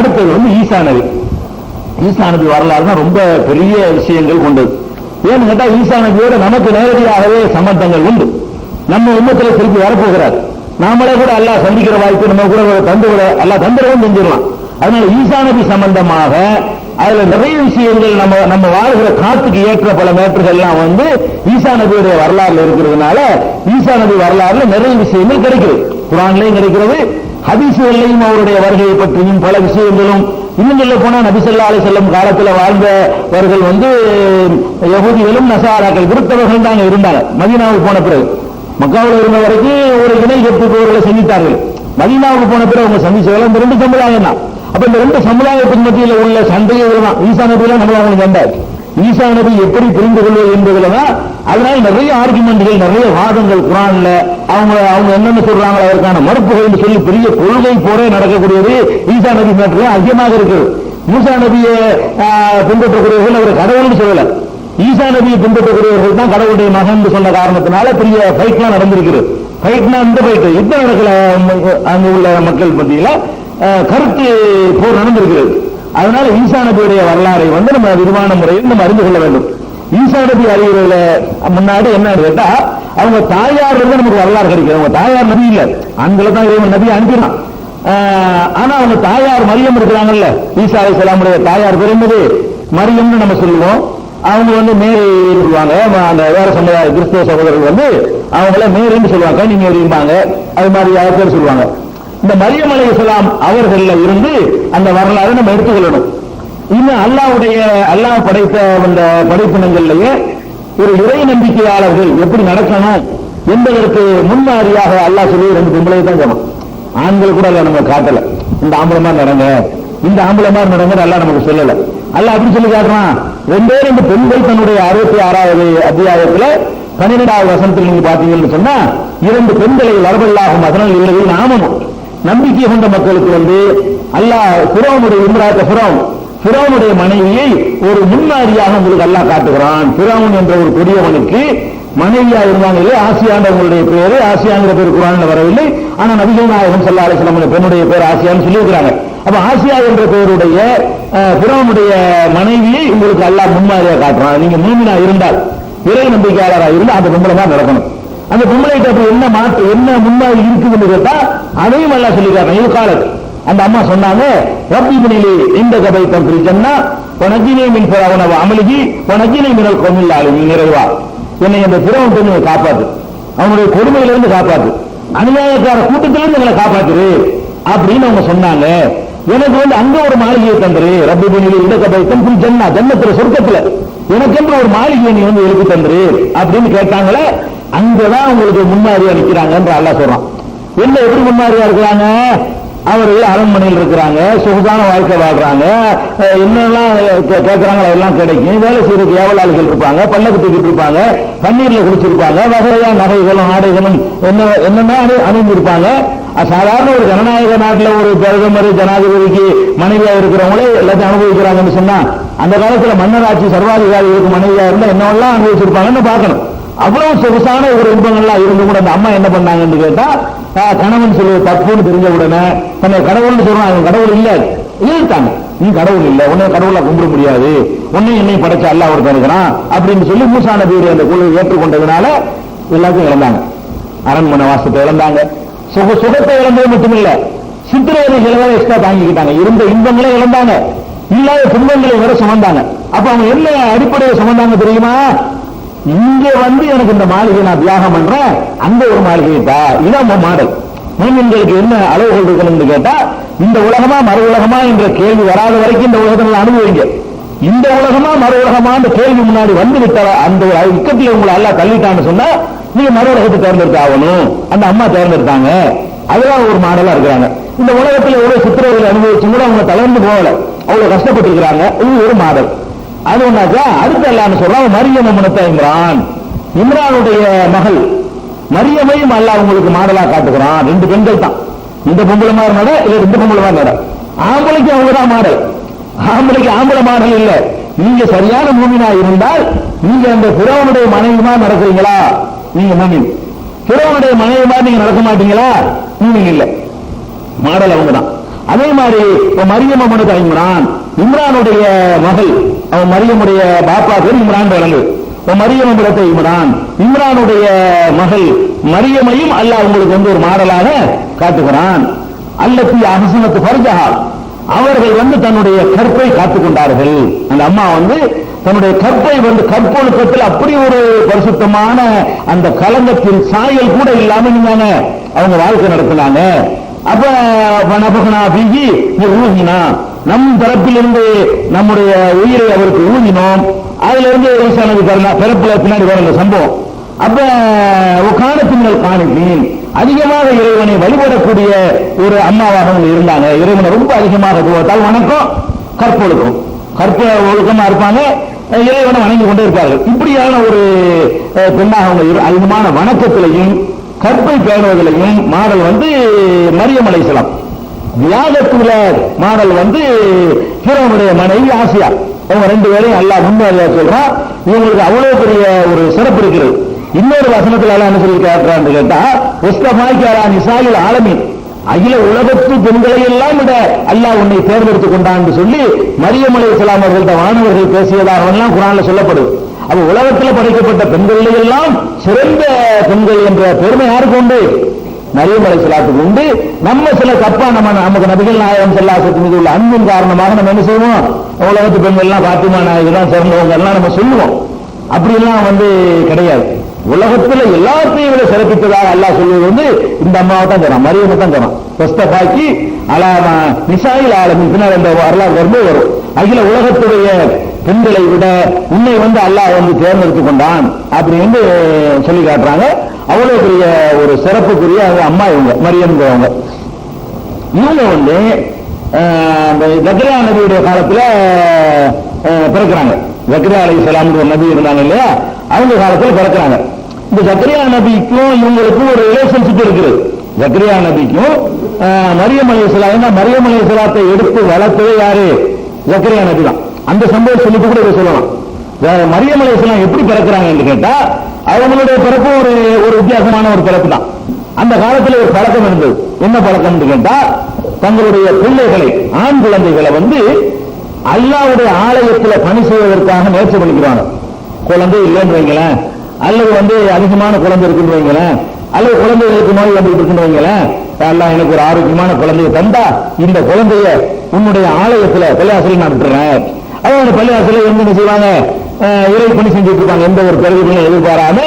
அடுத்தது வந்து ஈசா நபி. ஈசா நபி வரலாறு தான் ரொம்ப பெரிய விஷயங்கள் கொண்டது. ஏன்னு கேட்டா ஈசா நபியோட நமக்கு நேரடியாகவே சம்பந்தங்கள் உண்டு. நம்ம உம்மத்தில் திருப்பி வரப்போகிறார். நாமளே கூட அல்லாஹ் சந்திக்கிற வாய்ப்பு நம்ம கூட தந்து விட அல்லாஹ் தந்துடவும் செஞ்சிடலாம். அதனால ஈசா நபி சம்பந்தமாக அதுல நிறைய விஷயங்கள் நம்ம வாழ்கிற காத்துக்கு ஏற்ற பல மேட்டர்கள்லாம் வந்து ஈசா நபியுடைய வரலாறுல இருக்கிறதுனால ஈசா நபி வரலாறுல நிறைய விஷயங்கள் கிடைக்கிறது. குர்ஆன்லயும் கிடைக்கிறது, ஹதீஸ்கள்லையும் அவருடைய வருகையை பற்றியும் பல விஷயங்களும். இன்னும் சொல்ல போனா நபி ஸல்லல்லாஹு அலைஹி வஸல்லம் காலத்துல வாழ்ந்தவர்கள் வந்து யஹூதிகளும் நஸாராக்கள் கிறிஸ்தவர்கள் தான் இருந்தாங்க. மதீனாவுக்கு போன பிறகு மக்காவில் இருந்த வரைக்கும் ஒரு இணை கட்டுப்பவர்களை சந்தித்தார்கள். மதீனாவுக்கு போன பிறகு அவங்க சந்திச்சதெல்லாம் இந்த ரெண்டு சமுதாயம் தான். அப்ப இந்த ரெண்டு சமுதாயத்தின் மத்தியில் உள்ள சண்டைகள் தான் ஈசா நபியெல்லாம் நம்மள அவங்க சண்டை. ஈசா நபி எப்படி புரிந்து கொள்வது என்பதுலதான். அதனால நிறைய ஆர்குமெண்ட்கள், நிறைய வாதங்கள் குர்ஆன்ல அவங்க என்னென்ன சொல்றாங்களோ அதற்கான மறுப்புகள் சொல்லி பெரிய கொள்கை போரே நடக்கக்கூடியது ஈசா நபி மேட்டர் அதிகமாக இருக்குது. மூசா நபியை பின்பற்றக்கூடியவர்கள் அவர் கடவுள்னு சொல்லல, ஈசா நபியை பின்பற்றக்கூடியவர்கள் தான் கடவுளுடைய மகன் சொன்ன காரணத்தினால பெரிய ஃபைட்லாம் நடந்திருக்கிறது. ஃபைட்னா இந்த ஃபைட் யுத்தம் நடக்கல, அங்க உள்ள மக்கள் மத்தியில கருத்து போர் நடந்திருக்கிறது. அதனால ஈசா நபியுடைய வரலாறை வந்து நம்ம விரிவான முறையில் நம்ம அறிந்து கொள்ள வேண்டும். ஈசா நபி அறிவுரையில முன்னாடி என்ன கேட்டா அவங்க தாயார் இருந்து நமக்கு வரலாறு கிடைக்கிறது. அவங்க தாயார் நபி இல்ல, ஆண்களை தான் இறைவன் நபி அனுப்பினான். ஆனா அவங்க தாயார் மரியம் இருக்கிறாங்கல்ல, ஈசா அலைஹிஸ்ஸலாமுடைய தாயார் பிறந்தது மரியம்னு நம்ம சொல்லுவோம். அவங்க வந்து மேரி சொல்லுவாங்க. அந்த வேற சமுதாய கிறிஸ்தவ சகோதரர்கள் வந்து அவங்கள மேரின்னு சொல்லுவாங்க, நீங்க அறியும்பாங்க, அது மாதிரி யார் பேர் சொல்லுவாங்க. இந்த மரியம் அலைஹிஸ்ஸலாம் அவர்கள இருந்து அந்த வரலாறு நம்ம எடுத்துக்கொள்ளணும். இன்னும் அல்லாஹ் படைத்த அந்த படைப்பினங்கள்லயே ஒரு இறை நம்பிக்கையாளர்கள் எப்படி நடக்கணும் என்பதற்கு முன்மாதிரியாக அல்லாஹ் சொல்லி ரெண்டு பொம்பளை தான் சொன்னோம். ஆண்கள் கூட நம்ம காட்டல, இந்த ஆம்பளமா நடங்க, இந்த ஆம்பளமா நடங்க அல்லாஹ் நமக்கு சொல்லல. அல்லாஹ் அப்படி சொல்லி காட்டுறான். ரெண்டே ரெண்டு பெண்கள் தன்னுடைய 66வது அத்தியாயத்துல 12வது வசனத்தில் நீங்க பாத்தீங்கன்னு சொன்னா இரண்டு பெண்களை வரவல்லாகும் வசனம் இல்லை நாமனும் நம்பிக்கை கொண்ட மக்களுக்கு வந்து அல்லாஹ் ஃபிரௌனுடைய இம்ராத்த ஃபிரௌனுடைய மனைவியை ஒரு முன்மாதிரியாக உங்களுக்கு அல்லாஹ் காட்டுகிறான். ஃபிரௌன் என்ற ஒரு கொடியவனுக்கு மனைவியா இருந்தாங்களே ஆசியாண்டவங்களுடைய பேரு, ஆசியாங்கிற பேர் குர்ஆன்ல வரவில்லை. ஆனா நபிகள் நாயகம் ஸல்லல்லாஹு அலைஹி வஸல்லம் பெண்ணுடைய பேர் ஆசியான்னு சொல்லியிருக்கிறாங்க. அப்ப ஆசியா என்ற பெயருடைய ஃபிரௌனுடைய மனைவியை உங்களுக்கு அல்லாஹ் முன்மாதிரியா காட்டுறான். நீங்க மூமினா இருந்தால், இறை நம்பிக்கையாளராக இருந்தால் அந்த பொம்பளை தான் நடக்கணும். அந்த பொம்பளைக்கு அப்ப என்ன மாற்று, என்ன முன்மாதிரி இருக்குதுன்னு கேட்டா அதையும் அல்லாஹ் சொல்லிக்கிறாங்க. இது காலத்து அந்த அம்மா சொன்னாங்க, ரப்பி பினிலி இந்த கபைத்தம் பிரிச்சன்னா வனஜினி மின் ஃபிரௌன வ அமலிஹி வனஜினி மினல் கௌமில் ஆலிமீன். நிறைவா என்னை அந்த ஃபிரௌன் பெண்ணை காப்பாத்து, அவனுடைய கொடுமையிலிருந்து காப்பாத்து, அநியாயக்கார கூட்டத்திலிருந்து எங்களை காப்பாத்துரு அப்படின்னு அவங்க சொன்னாங்க. எனக்கு வந்து அங்க ஒரு மாளிகையை தந்துரு, ரப்பி பினிலி இந்த கபைத்தம் பில் ஜன்னா, ஜன்னத்துல சொர்க்கத்துல எனக்கென்று ஒரு மாளிகையை நீ வந்து எழுதி தந்துரு அப்படின்னு கேட்டாங்களே. அங்கதான் உங்களுக்கு முன்மாதிரியா நிக்கிறாங்க என்று அல்லாஹ் சொல்றான். என்ன எப்படி முன்மாதிரியா இருக்கிறாங்க? அவர்கள் அரண்மனையில் இருக்கிறாங்க, சொகுசான வாழ்க்கை வாழ்றாங்க, என்னெல்லாம் கேட்கிறாங்களோ எல்லாம் கிடைக்கும். வேலை செய்யறதுக்கு ஏவலாளிகள் இருப்பாங்க, பல்லக்கு தூக்கிட்டு இருப்பாங்க, தண்ணீர்ல குடிச்சிருப்பாங்க, வகையா நகைகளும் ஆடைகளும் என்னென்ன அணிந்திருப்பாங்க. சாதாரண ஒரு ஜனநாயக நாட்டில் ஒரு பிரதமர் ஜனாதிபதிக்கு மனைவியா இருக்கிறவங்களே எல்லாத்தையும் அனுபவிக்கிறாங்கன்னு சொன்னா அந்த காலத்துல மன்னராட்சி சர்வாதிகாரிகளுக்கு மனைவியா இருந்தா என்னவெல்லாம் அனுபவிச்சிருப்பாங்கன்னு பார்க்கணும். அவ்வளவு சொகுசான ஒரு இன்பங்கள்லாம் இருந்து கூட அந்த அம்மா என்ன பண்ணாங்கன்னு கேட்டா கணவன் சொல்லுவது தப்புன்னு தெரிஞ்ச உடனே தன்னை கடவுள்னு சொல்றான். அவன் கடவுள் இல்ல இருக்காங்க, நீ கடவுள் இல்ல, உன்னை கடவுளை கும்பிட முடியாது, உன்னை என்னை படைச்ச அல்லாஹ் ஒருத்தன் இருக்கிறான் அப்படின்னு சொல்லி மூசா நபியுடைய அந்த கொள்கையை ஏற்றுக்கொண்டதுனால எல்லாத்தையும் இழந்தாங்க. அரண்மனை வாசத்தை இழந்தாங்க, சுகத்தை இழந்தது மட்டுமில்ல, சித்திரவதைகளை வேற எக்ஸ்ட்ரா தாங்கிக்கிட்டாங்க. இருந்த இன்பங்களே இழந்தாங்க, இல்லாத துன்பங்களை வேற சுமந்தாங்க. அப்ப அவங்க என்ன அடிப்படையை சுமந்தாங்க தெரியுமா? இங்க வந்து எனக்கு இந்த மாளிகை நான் தியாகம் பண்றேன், அங்க ஒரு மாளிகை தான். இதான் மாடல். மூமின்களுக்கு என்ன அளவுகள் இருக்கணும்னு கேட்டா, இந்த உலகமா மறு உலகமா என்ற கேள்வி வராத வரைக்கும் இந்த உலகத்தை அனுபவிங்க. இந்த உலகமா மறு உலகமா அந்த கேள்வி முன்னாடி வந்து விட்ட அந்த இக்கத்தில் உங்களை எல்லாம் தள்ளிட்டான்னு சொன்னா நீங்க மறு உலகத்தை தேர்ந்தெடுத்து ஆகணும். அந்த அம்மா தேர்ந்தெடுத்தாங்க, அதுதான் ஒரு மாடலா இருக்கிறாங்க. இந்த உலகத்துல எவ்வளவு சித்திரவதை அனுபவிச்சு கூட அவங்க தளர்ந்து போகல, அவ்வளவு கஷ்டப்பட்டு இருக்கிறாங்க. இது ஒரு மாடல். அது ஒன்னாக்கா அடுத்த அல்லாஹ் சொல்றான், மரியம் இம்ரான், இம்ரானுடைய மகள் மரியமையும் அல்லாஹ் உங்களுக்கு மாடலா காட்டுகிறான். ரெண்டு பெண்கள் தான், இந்த பொம்பளை மாதிரி நட இல்ல ரெண்டு பொம்பளை மாதிரி நட. ஆம்பளைக்கு அவங்கதான் மாடல், ஆம்பளைக்கு ஆம்பளை மாடல் இல்ல. நீங்க சரியான மூமினா இருந்தால் நீங்க அந்த ஃபிரௌனுடைய மனைவிமா நடக்கிறீங்களா? நீங்க மூமின். ஃபிரௌனுடைய மனைவிமா நீங்க நடக்க மாட்டீங்களா? மூமின் இல்ல. மாடல் அவங்கதான். அதே மாதிரி மரியம் அம்மனுக்கு இம்ரான், இம்ரானுடைய மகள், அவன் மரியமுடைய பாப்பா பேர் இம்ரான் வழங்கு. மரியம் அம்மனுக்கு இம்ரான், இம்ரானுடைய மகள் மரியமையும் அல்லாஹ் உங்களுக்கு வந்து ஒரு மாடலாக காட்டுகிறான். அல்லத்தி அஹ்ஸனத் ஃபர்ஜஹா, அவர்கள் வந்து தன்னுடைய கற்பை காத்துக் கொண்டார்கள். அந்த அம்மா வந்து தன்னுடைய கற்பை வந்து கற்பொழுக்கத்தில் அப்படி ஒரு பரிசுத்தமான அந்த கலங்கத்தின் சாயல் கூட இல்லாம இருந்தாங்க, அவங்க வாழ்க்கை நடத்தினாங்க. அப்ப நபகனா பீகி ஊகினா, நம் தரப்பிலிருந்து நம்முடைய உயிரை அவருக்கு ஊதினோம். அதுல இருந்து பிறப்புல பின்னாடி வர அந்த சம்பவம். அப்ப காணத்தின்கள் காணிப்பீன், அதிகமாக இறைவனை வழிபடக்கூடிய ஒரு அம்மாவாக அவங்க இருந்தாங்க. இறைவனை ரொம்ப அதிகமாக துவத்தால் வணக்கம், கற்பொழுக்கம், கற்ப ஒழுக்கமா இருப்பாங்க, இறைவனை வணங்கி கொண்டே இருப்பார்கள். இப்படியான ஒரு பெண்ணாக அவங்க அதிகமான வணக்கத்திலையும் கற்பை பேணுவதிலையும் மாடல் வந்து மரியம் அலைஹிஸ்ஸலாம். தியாகத்துல மாடல் வந்து ஃபிரௌனுடைய மனைவி ஆசியா. அவங்க ரெண்டு பேரையும் அல்லாஹ் முன்மாதிரியா சொல்றான். இவங்களுக்கு அவ்வளவு பெரிய ஒரு சிறப்பு இருக்கிறது. இன்னொரு வசனத்துல எல்லாம் என்ன சொல்லி கேட்கிறான்னு கேட்டா, உஸ்தபாய்க்காரா நிசாயில் ஆலமீன், அகில உலகத்து பெண்களை எல்லாம் விட அல்லாஹ் உன்னை தேர்ந்தெடுத்துக் கொண்டான்னு சொல்லி மரியம் அலைஹிஸ்ஸலாம் அவர்கள்ட்ட வானவர்கள் பேசியதாக எல்லாம் குர்ஆன்ல சொல்லப்படுது. அப்ப உலகத்தில் படைக்கப்பட்ட பெண்கள் எல்லாம் சிறந்த பெண்கள் என்ற பெருமை யாருக்கு உண்டு? மரியம் அலைஹிஸ்ஸலாத்துக்கு உண்டு. நம்ம சில தப்பா நமக்கு நபிகள் நாயகம் ஸல்லல்லாஹு அலைஹி வஸல்லம் மீது உள்ள அன்பின் காரணமாக நம்ம என்ன செய்வோம், உலகத்து பெண்கள் எல்லாம் பாத்திமா நாயகி தான் சிறந்தவங்க எல்லாம் நம்ம சொல்லுவோம். அப்படி எல்லாம் வந்து கிடையாது. உலகத்துல எல்லாத்தையும் விட சிறப்பித்ததாக அல்லாஹ் சொல்வது வந்து இந்த அம்மாவை தான் தரான், மரியமை தான் தரான். முஸ்தபாக்கி அலாமா நிசாயில் ஆலமின், பின்னர் இந்த வரலாறு வரும்போது வரும். அகில உலகத்துடைய பெண்களை விட உன்னை வந்து அல்லாஹ் வந்து தேர்ந்தெடுத்துக் கொண்டான் அப்படின்னு சொல்லி காட்டுறாங்க. அவ்வளவு பெரிய ஒரு சிறப்புக்குரிய அம்மா இவங்க மரியம்ங்கிறவங்க. இவங்க வந்து ஜக்கரியா நபியுடைய காலத்துல பிறக்கிறாங்க. ஜக்கரியா அலைஹிஸ்ஸலாம் ஒரு நபி இருந்தாங்க இல்லையா, அவங்க காலத்துல பிறக்கிறாங்க. இந்த ஜக்கரியா நபிக்கும் இவங்களுக்கும் ஒரு ரிலேஷன்ஷிப் இருக்குது. ஜக்கரியா நபிக்கும் மரியம் அலைஹிஸ்ஸலாம், மரியம் அலைஹிஸ்ஸலாத்தை எடுத்து வளர்த்தது யாரு? ஜக்கரியா நபி தான். அந்த சம்பவம் சொல்லிட்டு கூட சொல்லலாம். மரியம் அலைஹிஸ்ஸலாம் எப்படி பிறக்கிறாங்க என்று கேட்டா, அவங்களுடைய பிறப்பு ஒரு வித்தியாசமான ஒரு பிறப்பு தான். அந்த காலத்தில் ஒரு பழக்கம் இருந்தது. என்ன பழக்கம் என்று கேட்டா, தங்களுடைய பிள்ளைகளை, ஆண் குழந்தைகளை வந்து அல்லாஹ்வுடைய ஆலயத்தில் பணி செய்வதற்காக முயற்சி பண்ணிக்கிறாங்க. குழந்தை இல்லைன்னு வைங்களேன், அல்லது வந்து அதிகமான குழந்தை இருக்குன்னு வைங்களேன், அல்லது குழந்தைகளுக்கு நோய் வந்துட்டு இருக்குன்னு வைங்களேன், அல்லாஹ் எனக்கு ஒரு ஆரோக்கியமான குழந்தையை தந்தா இந்த குழந்தைய உன்னுடைய ஆலயத்துல பள்ளியாசல நான் விட்டுறேன். அவங்க பள்ளியாசல என்ன செய்வாங்க, இறை பணி செஞ்சுட்டு இருப்பாங்க. எந்த ஒரு பெருமையும் எதிர்பாராம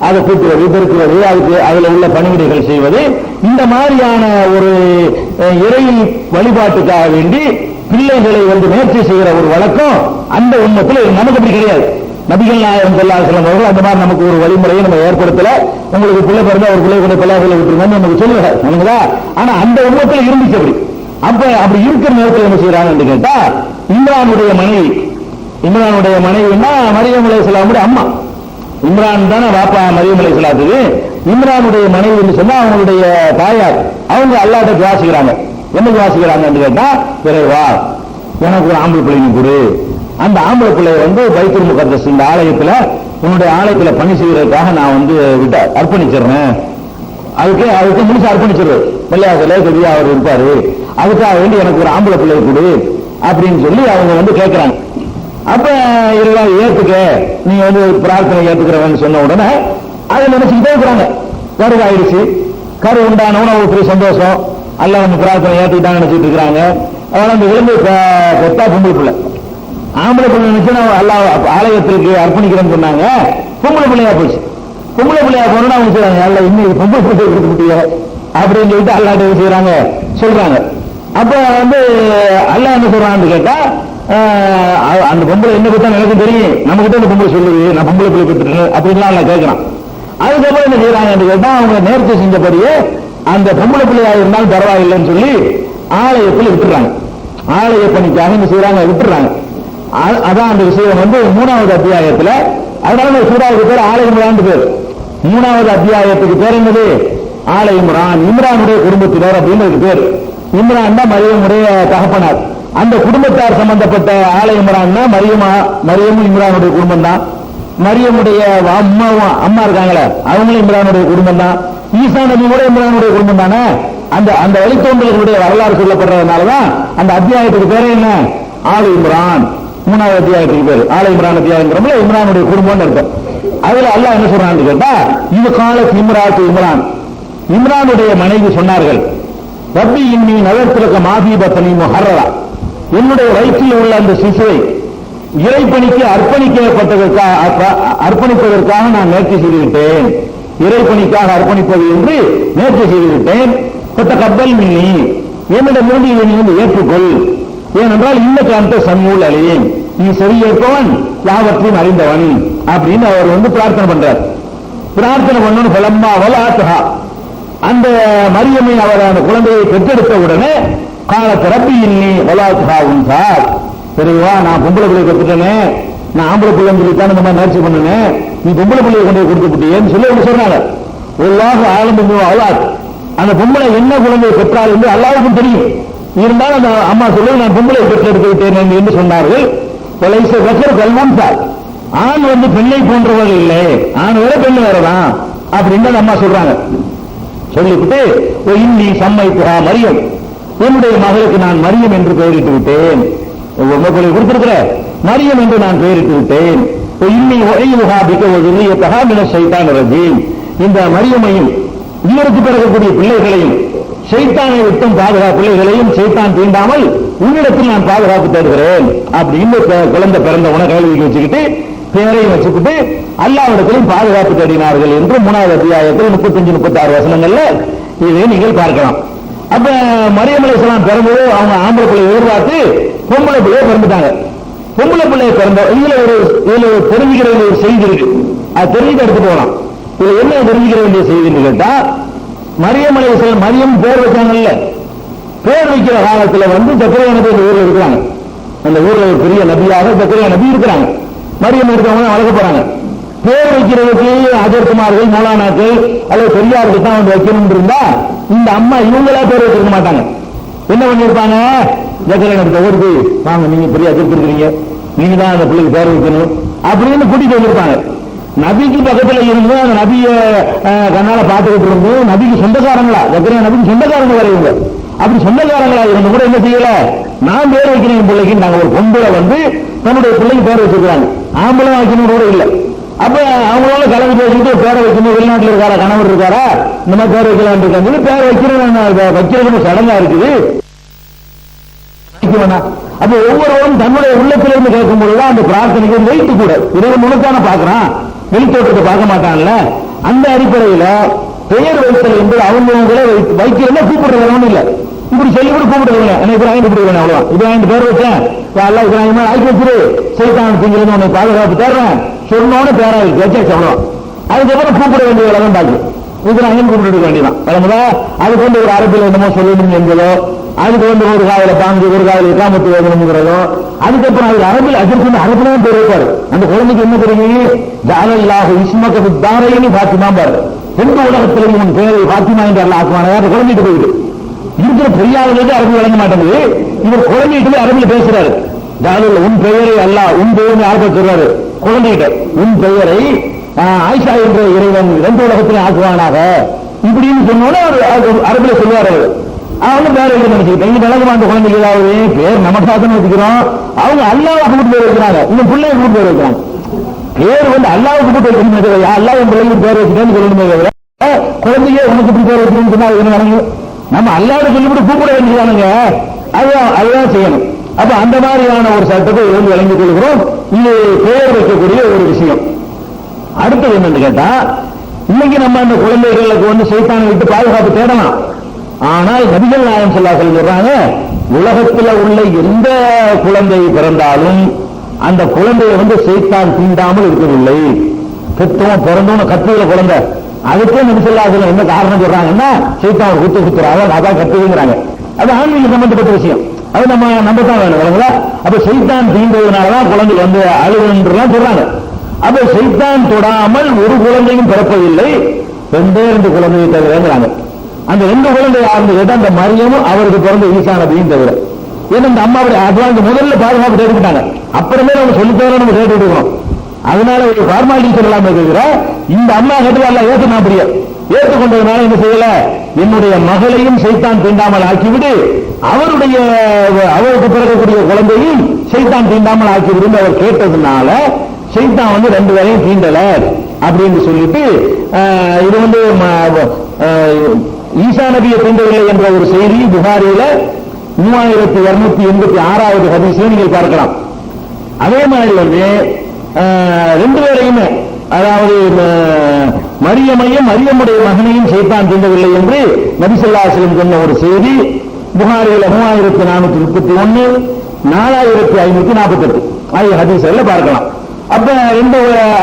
அதை கூட்டுவது, பெருக்குவது, அதுக்கு அதுல உள்ள பணிவிடைகள் செய்வது, இந்த மாதிரியான ஒரு இறை வழிபாட்டுக்காக வேண்டி பிள்ளைகளை வந்து முயற்சி செய்கிற ஒரு வழக்கம் அந்த உம்மத்தில் நமக்கு அப்படி கிடையாது. நபிகள் நாயகம் ஸல்லல்லாஹு அலைஹி வஸல்லம் அவர்கள் அந்த மாதிரி நமக்கு ஒரு வழிமுறையை நம்ம ஏற்படுத்தல. உங்களுக்கு பிள்ளை பிறந்தா ஒரு பிள்ளை கூட பள்ளியாசல விட்டுருங்கன்னு நமக்கு சொல்லுங்க நமக்குதா. ஆனா அந்த உம்மத்தில் இருந்துச்சு அப்படி. அப்ப அப்படி இருக்கிற நேரத்தில் என்ன செய்யறாங்கன்னு கேட்டா, இம்ரானுடைய மனைவின்னா மரியம் அலைஹிஸ்ஸலாமுடைய அம்மா. இம்ரான் தானே பாப்பா மரியம் அலைஹிஸ்ஸலாத்துக்கு. இம்ரானுடைய மனைவி சொன்னா அவங்களுடைய தாயார். அவங்க அல்லாஹ்ட்ட துஆ செய்றாங்க. என்ன துஆ செய்றாங்கன்னு கேட்டா, இறைவா எனக்கு ஒரு ஆம்பளை பிள்ளைங்க கொடு. அந்த ஆம்பளை பிள்ளைய வந்து பைத்துல் முகத்தஸ் இந்த ஆலயத்துல உன்னுடைய ஆலயத்துல பணி செய்யறதுக்காக நான் வந்து அர்ப்பணிச்சிடுறேன். அதுக்கு முழுசு அர்ப்பணிச்சிடுறேன். பள்ளியாசல கதியா அவர் இருப்பாரு, அதுக்காக வேண்டி எனக்கு ஒரு ஆம்பளை பிள்ளை கொடு அப்படின்னு சொல்லி அவங்க வந்து கேட்கிறாங்க. அப்ப இதெல்லாம் ஏத்துக்க, நீங்க வந்து பிரார்த்தனை ஏத்துக்கிறவன்னு சொன்ன உடனே அதை நினைச்சுக்கிட்டே இருக்கிறாங்க. கரு ஆயிடுச்சு, கரு உண்டானவன ஒரு பெரிய சந்தோஷம், அல்ல நம்ம பிரார்த்தனை ஏத்துக்கிட்டாங்க நினைச்சிட்டு இருக்கிறாங்க. அதனால அந்த விளம்பு பெத்தா பொம்பளை பிள்ளை, ஆம்பளை பிள்ளை நினைச்சு அல்லாஹ் ஆலயத்திற்கு அர்ப்பணிக்கிறேன்னு சொன்னாங்க. பொம்பளை பிள்ளையா போச்சு. பொம்பளை பிள்ளையா போனோம்னா அவங்க செய்றாங்க, அல்ல இன்னும் பொம்பளை பிள்ளை கொடுக்க முடியாது அப்படின்னு சொல்லிட்டு அல்லாஹ் செய்யறாங்க சொல்றாங்க. அப்ப வந்து அல்லாஹ் என்ன சொல்றான்னு கேட்டா, அந்த பொம்பளை என்ன பத்தா எனக்கு தெரியும், நம்ம கிட்ட அந்த பொம்பளை சொல்லுது நான் பொம்பளை பிள்ளை பெற்றுட்டேன் அப்படின்லாம் எல்லாம் கேட்கிறான். அதுக்கப்புறம் என்ன செய்யறாங்கன்னு கேட்டா, அவங்க நேர்ச்சி செஞ்சபடியே அந்த பொம்பளை பிள்ளையா இருந்தாலும் பரவாயில்லைன்னு சொல்லி ஆலயத்தில் விட்டுறாங்க. ஆலய பணிக்காக என்ன செய்யறாங்க, விட்டுறாங்க. அதான் அந்த விஷயம் வந்து 3வது அத்தியாயத்துல. அதனால சூறாவுக்கு பேர் ஆல இம்ரான் பேர். 3வது அத்தியாயத்துக்கு பேர் என்னது, ஆல இம்ரான். இம்ரானுடைய குடும்பத்தினர் அப்படின்னு பேர். இம்ரான் தான் மரியமுடைய தகப்பனார். அந்த குடும்பத்தார் சம்பந்தப்பட்ட ஆல இம்ரான் தான் மரியமும் இம்ரானுடைய குடும்பம் தான். மரியமுடைய அம்மா இருக்காங்களே அவங்களும் இம்ரானுடைய குடும்பம் தான். ஈசா நபி கூட இம்ரானுடைய குடும்பம் தானே. அந்த அந்த வழித்தோன்றல்களுடைய வரலாறு சொல்லப்படுறதுனாலதான் அந்த அத்தியாயத்துக்கு பேரு என்ன, ஆல இம்ரான். 3வது அத்தியாயத்துக்கு பேரு ஆல இம்ரான் அத்தியாயங்கிறோம்ல, இம்ரானுடைய குடும்பம்னு இருக்கும். அதுல அல்லாஹ் என்ன சொல்றான்னு கேட்டா, இது காலத் இம்ராத்து இம்ரான், இம்ரானுடைய மனைவி சொன்னார்கள், ரப்பி இன்னி நகர்த்திலக்க மாஃபி பத்னி முஹர்ரரா, என்னுடைய வயிற்றில் உள்ள அந்த சிசுவை இறைப்பணிக்கு அர்ப்பணிப்பதற்காக நான் நேர்ச்சி செய்துவிட்டேன், இறைப்பணிக்காக அர்ப்பணிப்பது என்று நேர்ச்சி செய்துவிட்டேன். கொத்த கப்பல் மின்னி, என்னிடமிருந்து இதை நீ வந்து ஏற்றுக்கொள், ஏனென்றால் இன்னக்கு அந்த சமூல் அழியேன், நீ சரியேற்பவன் யாவற்றையும் அறிந்தவன் அப்படின்னு அவர் வந்து பிரார்த்தனை பண்றார். பிரார்த்தனை பண்ணணும். பலம்மா வலாத்துஹா, அந்த மரியமை அவர் அந்த குழந்தையை பெற்றெடுத்த உடனே கால திறப்பி இன்னி வலாத்துஹா உன்சார், சரிவா நான் பொம்பளை பிள்ளை பெற்றுட்டேனே, நான் ஆம்பளை பிள்ளை தான் இந்த மாதிரி நேர்ச்சி பண்ணேன், நீ பொம்பளை பிள்ளையை கொண்டு கொடுத்து விட்டியேன்னு சொல்லி அவங்க சொன்னாங்க. ஒருவாக ஆரம்பம் அல்லாஹ் அந்த பொம்பளை என்ன குழந்தையை பெற்றால் என்று அல்லாஹ்வுக்கும் தெரியும். இருந்தாலும் அந்த அம்மா சொல்லி நான் பொம்பளை பெற்றெடுத்து விட்டேன் என்று சொன்னார்கள். கல்வான் சார், ஆண் வந்து பெண்ணை போன்றவர்கள் இல்லை, ஆண் வேற பெண்ணு வேறதான் அப்படின்னு அந்த அம்மா சொல்றாங்க. சொல்லிவிட்டு இன்னி சம்மைத்துஹா மரியம், என்னுடைய மகளுக்கு நான் மரியம் என்று பெயரிட்டு விட்டேன், உங்களை கொடுத்திருக்கிற மரியம் என்று நான் பெயரிட்டு விட்டேன். இன்னி ஒய்யுஹா பிக வஸிரியத்தஹா மின ஷைத்தானிர் ரஜீம், இந்த மரியமையும் இவருக்கு பிறக்கக்கூடிய பிள்ளைகளையும் ஷைத்தானை விட்டும் பிள்ளைகளையும் ஷைத்தான் தீண்டாமல் உன்னிடத்தில் நான் பாதுகாப்பு தேடுகிறேன் அப்படின்னு குழந்தை பிறந்த உன கையில் வச்சுக்கிட்டு பேரையும் வச்சுக்கிட்டு அல்லாஹ்விடத்திலும் பாதுகாப்பு தேடினார்கள் என்று 3வது அத்தியாயத்தில் 35-36 வசனங்கள்ல இதை நீங்கள் பார்க்கலாம். அப்ப மரியம் அலைஹிஸ்ஸலாம் பிறந்தது அவங்க ஆம்பளை பிள்ளை எதிர்பார்த்து பொம்பளை பிள்ளைய பிறந்துட்டாங்க. பொம்பளை பிள்ளைய பிறந்த இதுல தெரிஞ்சுக்கிற வேண்டிய ஒரு செய்தி இருக்கு, அது தெரிஞ்சுட்டு எடுத்து போகலாம். இதுல என்ன தெரிஞ்சுக்கிற வேண்டிய செய்தின்னு கேட்டா, மரியம் அலைஹிஸ்ஸலாம் மரியம் பேர் வச்சாங்கல்ல, பேர் வைக்கிற காலத்துல வந்து ஜக்கரியா நபி இந்த ஊர்ல இருக்கிறாங்க. அந்த ஊர்ல ஒரு பெரிய நபியாக ஜக்கரியா நபி இருக்கிறாங்க. மரியம் இருக்கிறவங்க வளர்க்க போறாங்க. பேர் வைக்கிறதுக்கு அஜர்குமார்கள் மௌலானாக்கள் அல்லது பெரியாருக்கு தான் வந்து வைக்கணும் இருந்தா இந்த அம்மா இவங்களா பேர் வச்சிருக்க மாட்டாங்க. என்ன பண்ணிருப்பாங்க, ஜக்கரியா நபி ஊருக்கு வாங்க, நீங்க பெரிய அஜர்க்கு இருக்கிறீங்க, நீங்க தான் அந்த பிள்ளைக்கு பேர் வைக்கணும் அப்படின்னு கூட்டிட்டு வந்திருப்பாங்க. நபிக்கு பக்கத்துல இருந்து அந்த நபிய கண்ணால பார்த்துக்கிட்டு இருந்து நபிக்கு சொந்தக்காரங்களா, ஜக்கரியா நபிக்கு சொந்தக்காரங்க வரையுங்க. அப்படி சொந்தக்காரங்களா இருந்து கூட என்ன செய்யல, நான் பேர் வைக்கிறேன் பிள்ளைக்கு, நாங்க ஒரு பொம்பளை வந்து தன்னுடைய பிள்ளைக்கு பேர் வச்சிருக்காங்க, ஆம்பளை வைக்கணும் கூட இல்லை. அப்ப அவங்களால கலந்து பேசிட்டு பேரை வைக்கணும், வெளிநாட்டுல இருக்காரா கணவர் இருக்காரா இந்த மாதிரி பேர் வைக்கலான்னு இருக்காங்க, பேர் வைக்கிறது சடங்கா இருக்குது. அப்ப ஒவ்வொருவரும் தன்னுடைய உள்ளத்திலிருந்து கேட்கும் பொழுதுதான் அந்த பிரார்த்தனைக்கு வெயிட்டு கூட, இறைவன் முழுக்கான பாக்குறான், வெளித்தோட்டத்தை பார்க்க மாட்டான்ல. அந்த அடிப்படையில பெயர் வைத்தல் என்பது அவங்களே வைக்கிறத கூப்பிடுறவங்க இல்ல, இப்படி சொல்லி கூட கூப்பிடுறவங்க, இப்ராஹிம் கூப்பிடுவேன், அவ்வளவுதான். இப்ராஹிம் பேர் வச்சேன், அல்லா இப்ராஹிமா ஆக்கி வச்சிரு, சைத்தான் திங்கிறது உன்னை பாதுகாப்பு தேடுறேன் சொன்னோட பேரா இருக்கு வச்சாச்சு, அவ்வளவு. அதுக்கப்புறம் கூப்பிட வேண்டிய வேலை தான் பாக்கி, இப்ராஹிம் கூப்பிட்டு வேண்டியதான் விளங்குதா. அதுக்கு வந்து ஒரு அரபில் என்னமோ சொல்லணும் என்பதோ, அதுக்கு வந்து ஒரு காலையில பாங்கு ஒரு காலையில காமத்து வேதனம்ங்கிறதோ, அதுக்கப்புறம் அது அரபில் அதற்கு அரபுலாம் பேர் வைப்பாரு. அந்த குழந்தைக்கு என்ன தெரியும், ஜஅலல்லாஹு இஸ்மக ஃபித்தாரைனி ஃபாத்திமா பாரு, ரெண்டு உலகத்திலையும் உன் பேரை ஃபாத்திமா என்று அல்லாஹ் ஆக்குவானே. அந்த குழந்தைக்கு போயிடு இருக்கிற பெரியாளுக்கு அரபு வழங்க மாட்டேங்குது, இவர் குழந்தைகிட்ட அரபில் பேசுறாரு. ஜஅலல்லாஹு உன் பெயரை அல்லாஹ், உன் பெயரை யாருக்கு சொல்றாரு குழந்தைகிட்ட, உன் பெயரை ஆயிஷா என்ற இறைவன் ரெண்டு உலகத்திலும் ஆக்குவானாக இப்படின்னு சொன்னோட அரபில சொல்லுவார். அவர் அவங்க பேர் வைக்க நினைச்சுக்கிட்டேன், இங்க விளக்குமா அந்த குழந்தைக்கு ஏதாவது பேர் நமக்காக வச்சுக்கிறோம், அவங்க அல்லாஹ் கூப்பிட்டு பேர் வைக்கிறாங்க, இவங்க பிள்ளைய கூப்பிட்டு பேர் வைக்கிறாங்க. பேர் வந்து அல்லாஹ் கூப்பிட்டு வைக்கணும், அல்லாஹ் என் பிள்ளைக்கு பேர் வச்சுட்டேன்னு சொல்லணுமே தவிர குழந்தைய உனக்கு இப்படி பேர் வைக்கணும்னு சொன்னா அது என்ன வழங்கு, நம்ம அல்லாஹ் சொல்லிவிட்டு கூப்பிட வேண்டியதானுங்க, அதுதான் செய்யணும். அப்ப அந்த மாதிரியான ஒரு சட்டத்தை இருந்து வழங்கிக் கொள்கிறோம். இது பெயர் வைக்கக்கூடிய ஒரு விஷயம். அடுத்தது என்னன்னு கேட்டா, இன்னைக்கு நம்ம அந்த குழந்தைகளுக்கு வந்து சைத்தானை விட்டு பாதுகாப்பு தேடலாம். ஆனால் நபிகள் நாயகம் ஸல்லல்லாஹு அலைஹி வஸல்லம் சொல்றாங்க, உலகத்தில் உள்ள எந்த குழந்தை பிறந்தாலும் அந்த குழந்தையை வந்து சைத்தான் தீண்டாமல் இருக்கவில்லை. பெற்றோம் பிறந்தோன்னு கத்துகிற குழந்தை, அதுக்கே நபி ஸல்லல்லாஹு அலைஹி வஸல்லம் என்ன காரணம் சொல்றாங்கன்னா, சைத்தான் ஒரு குத்துறாங்க, அதான் கத்துங்கிறாங்க. அது ஆன்மீக சம்பந்தப்பட்ட விஷயம், அது நம்ம நம்பத்தான் வேணும். அப்ப சைத்தான் தீண்டுவதனாலதான் குழந்தை வந்து அழுகுன்றலாம் சொல்றாங்க. அப்ப சைத்தான் தொடாமல் ஒரு குழந்தையும் பிறப்பதில்லை, ரெண்டே ரெண்டு குழந்தையை தவிரங்கிறாங்க. அந்த ரெண்டு குழந்தை யாருன்னு கேட்டா, அந்த மரியமும் அவருக்கு பிறந்த ஈசா நபியும் தவிர. ஏன்னா இந்த அம்மாவுடைய அட்வான்ஸ் முதல்ல பாதுகாப்பு தேடிக்கிட்டாங்க, அப்புறமே நம்ம சொல்லித்தவரை நம்ம கேட்டு விடுவோம். அதனால ஒரு ஃபார்மாலிட்டி சொல்லலாமே தவிர இந்த அம்மா கேட்டு எல்லாம் ஏற்றுனா அப்படியே ஏற்றுக்கொண்டதுனால என்ன செய்யல, என்னுடைய மகளையும் சைத்தான் தீண்டாமல் ஆக்கிவிடு, அவருக்கு பிறக்கக்கூடிய குழந்தையும் சைத்தான் தீண்டாமல் ஆக்கிவிடு அவர் கேட்டதுனால சைத்தான் வந்து ரெண்டு பேரையும் தீண்டல அப்படின்னு சொல்லிட்டு இது வந்து ஈசா நபியை தீண்டவில்லை என்ற ஒரு செய்தி புகாரியில 3286வது ஹதீஸை நீங்கள் பார்க்கலாம். அதே மாதிரி வந்து ரெண்டு பேரையுமே, அதாவது மரியமையும் மரியமுடைய மகனையும் சைத்தான் தீண்டவில்லை என்று நபி ஸல்லல்லாஹு அலைஹி வஸல்லம் சொன்ன ஒரு செய்தி புகாரியில 3431 4548 ஆகிய ஹதீஸ்களை பார்க்கலாம். அப்ப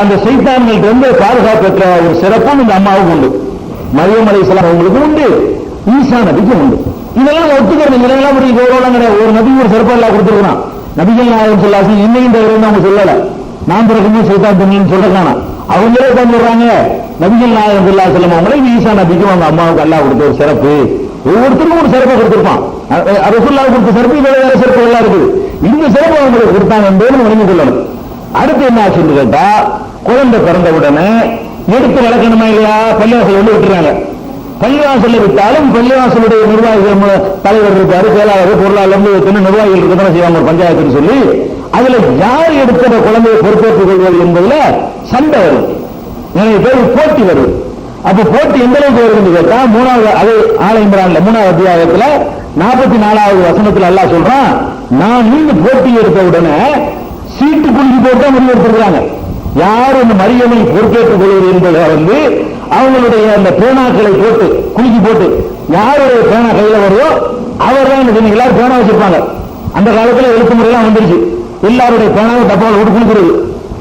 அந்த சைத்தான்கள் வந்து பாதுகாப்பு பெற்ற ஒரு சிறப்பும் இந்த அம்மாவுக்கு உண்டு, மரியம் அலைஹிஸ்ஸலாம் அவங்களுக்கு உண்டு, ஈசா நபிக்கும் உண்டு. இதெல்லாம் ஒத்துக்கிறது, இதெல்லாம் ஒரு கௌரவம் கிடையாது. ஒரு நபி ஒரு சிறப்பு எல்லாம் கொடுத்துருக்கான். நபிகள் நாயகம் ஸல்லல்லாஹு அலைஹி வஸல்லம் என்னையும் தவிர அவங்க சொல்லல, நான் பிறகுமே சைத்தான் தண்ணின்னு சொல்றாங்க. அவங்களே தான் சொல்றாங்க நபிகள் நாயகம் ஸல்லல்லாஹு அலைஹி வஸல்லம் அவங்களே ஈசா நபிக்கும் அவங்க அம்மாவுக்கு அல்லாஹ் கொடுத்த ஒரு சிறப்பு. ஒவ்வொருத்தருக்கும் ஒரு சிறப்பை கொடுத்திருப்பான். ரசூலுல்லாஹ் கொடுத்த சிறப்பு வேற சிறப்பு எல்லாம் இருக்குது. இந்த சிறப்பு அவங்களுக்கு கொடுத்தாங்க என்று வழங்கி கொள்ளணும். அடுத்து என்ன ஆச்சுன்னு கேட்டா, குழந்தை பிறந்த உடனே எடுத்து வளர்க்கணுமா இல்லையா, பள்ளிவாசல் வந்து விட்டுறாங்க. பள்ளிவாசல் விட்டாலும் பள்ளிவாசலுடைய நிர்வாகிகள் தலைவர் இருக்காரு, செயலாளர், பொருளாளர், நிர்வாகிகள் இருக்கதான் செய்வாங்க பஞ்சாயத்துன்னு சொல்லி, அதுல யார் எடுக்கிற குழந்தையை பொறுப்பேற்றுக் கொள்வது என்பதுல சண்டை வரும், நிறைய பேர் போட்டி வருது. அப்ப போட்டி எந்த அளவுக்கு வருதுன்னு கேட்டா, அது ஆல இம்ரான்ல 3வது அத்தியாயத்துல 44வது வசனத்துல அல்லாஹ் சொல்றான், நான் நீங்க போட்டி எடுத்த உடனே சீட்டு குலுக்கி போட்டு முடிவு எடுத்திருக்கிறாங்க. யார் இந்த மரியமை பொறுப்பேற்றுக் கொள்வது என்பதை வந்து அவங்களுடைய அந்த பேனாக்களை போட்டு குலுக்கி போட்டு யாருடைய பேனா கையில வருதோ அவர் தான். எல்லாரும் பேனா வச்சிருப்பாங்க. அந்த காலத்துல எழுத்து முறையெல்லாம் வந்துருச்சு. எல்லாருடைய பேனாவை டப்பாவில் விட்டு குளிக்கிறது,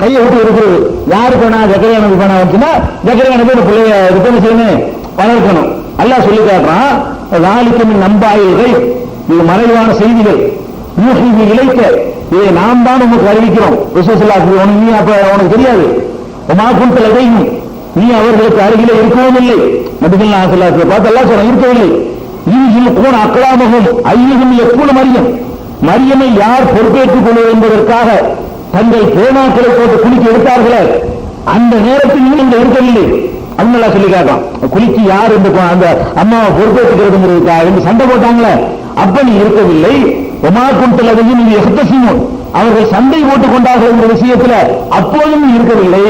கையை விட்டு இருக்கிறது. யாரு பேனா ஜக்கரியா நபி பேனா வந்துச்சுன்னா ஜக்கரியா நபி ஒரு பிள்ளைய ரிட்டர்ன் செய்யணும், வளர்க்கணும். அல்லாஹ் சொல்லி காட்டுறான், நாளைக்கு நம்பாயில்கள், இது மறைவான செய்திகள், யூஹி இலைக்க, இதை நாம் தான் உங்களுக்கு அறிவிக்கிறோம். நீ அப்ப உனக்கு தெரியாது, மாக்குந்தல் எதையும் நீ அவர்களுக்கு அருகிலே இருக்கவும் இல்லை. நபிகள் நாயகம் பார்த்து எல்லாம் சொல்ல இருக்கவில்லை. இதில் கூட அக்கலாமகம் ஐயகம் எப்போது மரியமை யார் பொறுப்பேற்றுக் கொள்வது என்பதற்காக தங்கள் பேனாக்களை போட்டு குளிக்க எடுத்தார்களே, அந்த நேரத்தில் நீங்கள் இருக்கவில்லை. அவங்க சொல்லி காட்டலாம், குளிக்கு யார் அந்த அம்மாவை பொறுப்பேற்றுக்கிறதுங்கிறதுக்காக என்று சண்டை போட்டாங்களே, அப்ப நீ இருக்கவில்லை. ஒமாக்குந்தல் அதையும் நீங்க எகத்தசியும் அவர்கள் சண்டை போட்டுக் கொண்டார்கள் என்ற விஷயத்துல அப்போதும் இருக்கவில்லை.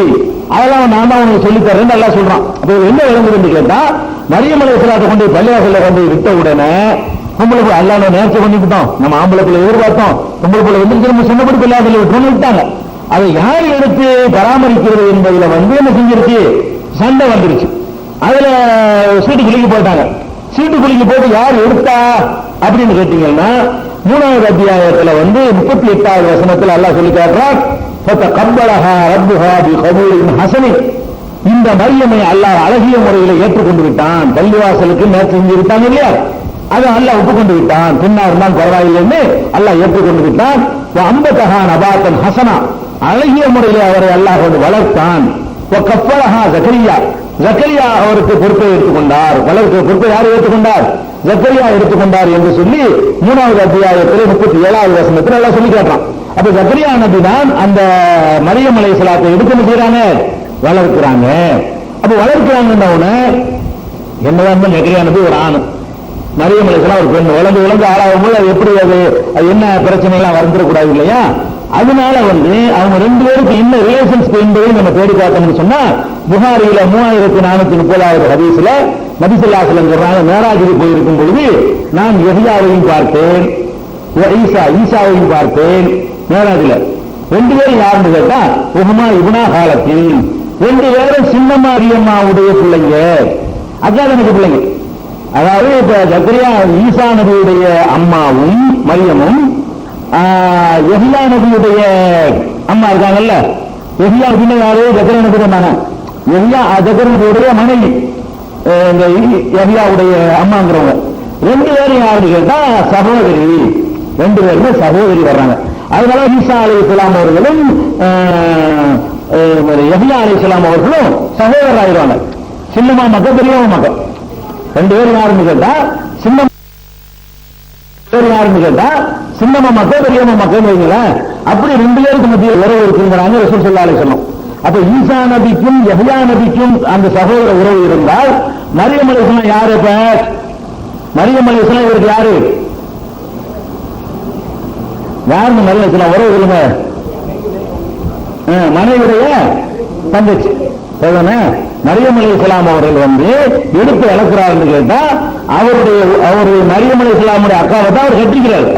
அதெல்லாம் நான் தான் உனக்கு சொல்லித்தரேன் நல்லா சொல்றான். அப்ப என்ன விளங்குதுன்னு கேட்டா, மரியம் அலைஹிஸ்ஸலாத்தை கொண்டு பள்ளிவாசல்ல கொண்டு விட்ட உடனே பொம்பளை பிள்ளை அல்லாஹ் நேர்ச்சி பண்ணிவிட்டோம், நம்ம ஆம்பளை பிள்ளை எதிர்பார்த்தோம், பொம்பளை பிள்ளை வந்து திரும்ப சொன்னபடி பள்ளிவாசல்ல விட்டு விட்டாங்க. அதை யார் எடுத்து பராமரிக்கிறது என்பதுல வந்து என்ன செஞ்சிருச்சு, சண்டை வந்துருச்சு. அதுல சீட்டு குலுக்கி போட்டாங்க. சீட்டு குலுக்கி போட்டு யார் எடுத்தா அப்படின்னு கேட்டீங்கன்னா, 3வது அத்தியாயத்துல வந்து 38வது வசனத்தில் அல்லாஹ் சொல்லி காட்டுறார், இந்த மரியமை அல்லாஹ் அழகிய முறையில் ஏற்றுக்கொண்டு விட்டான். பள்ளிவாசலுக்கு நேற்று செஞ்சுவிட்டான் இல்லையா, அதை அல்லாஹ் ஒப்புக்கொண்டு விட்டான். பின்னா இருந்தால் பரவாயில்லைன்னு அல்லாஹ் ஏற்றுக்கொண்டு விட்டான். அம்பதஹான் அபாத்தன் ஹசனா, அழகிய முறையில் அவரை அல்லாஹ் வளர்த்தான். கப்பலஹா ஜக்கரியா, ஜக்கரியா அவருக்கு பொறுப்பை எடுத்துக்கொண்டார். வளர்க்க பொறுப்பை யார் எடுத்துக்கொண்டார், ஜக்கரியா எடுத்துக்கொண்டார் என்று சொல்லி 3வது அத்தியாயத்தில் 37வது வசனத்தில் எல்லாம் சொல்லி காட்டுறான். அப்ப ஜக்கரியா நபி தான் அந்த மரியம் அலைஹிஸ்ஸலாத்தை எடுத்து செய்யறாங்க, வளர்க்கிறாங்க. அப்ப வளர்க்கிறாங்கன்னு என்னதான் ஜக்கரியா நபி ஒரு ஆணு, மரியம் அலைஹிஸ்ஸலாம் ஒரு பெண். வளர்ந்து ஆளாகும் போது அது எப்படி அது என்ன பிரச்சனை எல்லாம் வந்துடக்கூடாது இல்லையா. அதனால வந்து அவங்க ரெண்டு பேருக்கு என்ன ரிலேஷன்ஸ் என்பதை நம்ம தேடி பார்த்தோம்னு சொன்னா, புகாரியில 3430வது ஹதீஸ்ல நபி ஸல்லல்லாஹு அலைஹி வஸல்லம் சொல்றாங்க, மேராஜுக்கு போயிருக்கும் பொழுது நான் யஹ்யாவையும் பார்த்தேன், ஈசாவையும் பார்த்தேன். மேராஜில ரெண்டு பேரும் யாருன்னு கேட்டா, உஹமா இப்னா காலத்தில் ரெண்டு பேரும் சின்ன மரியம்மாவுடைய பிள்ளைங்க, அதான் எனக்கு பிள்ளைங்க. அதாவது இப்ப ஜக்கரியா ஈசா நபியுடைய அம்மாவும் மரியமும் யஹ்யா நபியுடைய அம்மா இருக்காங்கல்ல, யஹ்யா நபி யாரு, ஜக்கரியா நபி இருந்தாங்க. யஹ்யா ஜக்கரியா நபியுடைய மனைவி யஹ்யாவுடைய அம்மாங்கிறவங்க. ரெண்டு பேரும் யாருன்னு கேட்டா சகோதரி, ரெண்டு பேருமே சகோதரி வர்றாங்க. அதனால ஈசா அலைஹிஸ்ஸலாம் அவர்களும் யஹ்யா அலைஹிஸ்ஸலாம் அவர்களும் சகோதரர் ஆயிடுவாங்க. சின்னமா மக்கள் பெரியவங்க மக்கள் ரெண்டு பேரும் யாருன்னு கேட்டா யாருன்னு கேட்டா சின்னமா மக்கள் பெரியம்மா மக்கள் வைங்களேன். அப்படி ரெண்டு பேருக்கு மத்தியில் உறவு இருக்குங்கிறாங்க ரசூல் ஸல்லல்லாஹு அலைஹி வஸல்லம். அப்ப ஈசா நபிக்கும் யஹ்யா நபிக்கும் அந்த சகோதர உறவு இருந்தால் மரியம் அலைஹிஸ்ஸலாம் யாரு, இப்ப மரியம் அலைஹிஸ்ஸலாம் இவருக்கு யாரு? யாருன்னு மரியம் அலைஹிஸ்ஸலாம் உறவு சொல்லுங்க. மனைவியுடைய தங்கச்சி. மரியம் அலைஹிஸ்ஸலாம் அவர்கள் வந்து எடுத்து வளர்க்கிறார் கேட்டா அவருடைய மரியம் அலைஹிஸ்ஸலாமுடைய அக்காவை தான் அவர் கட்டிக்கிறார்.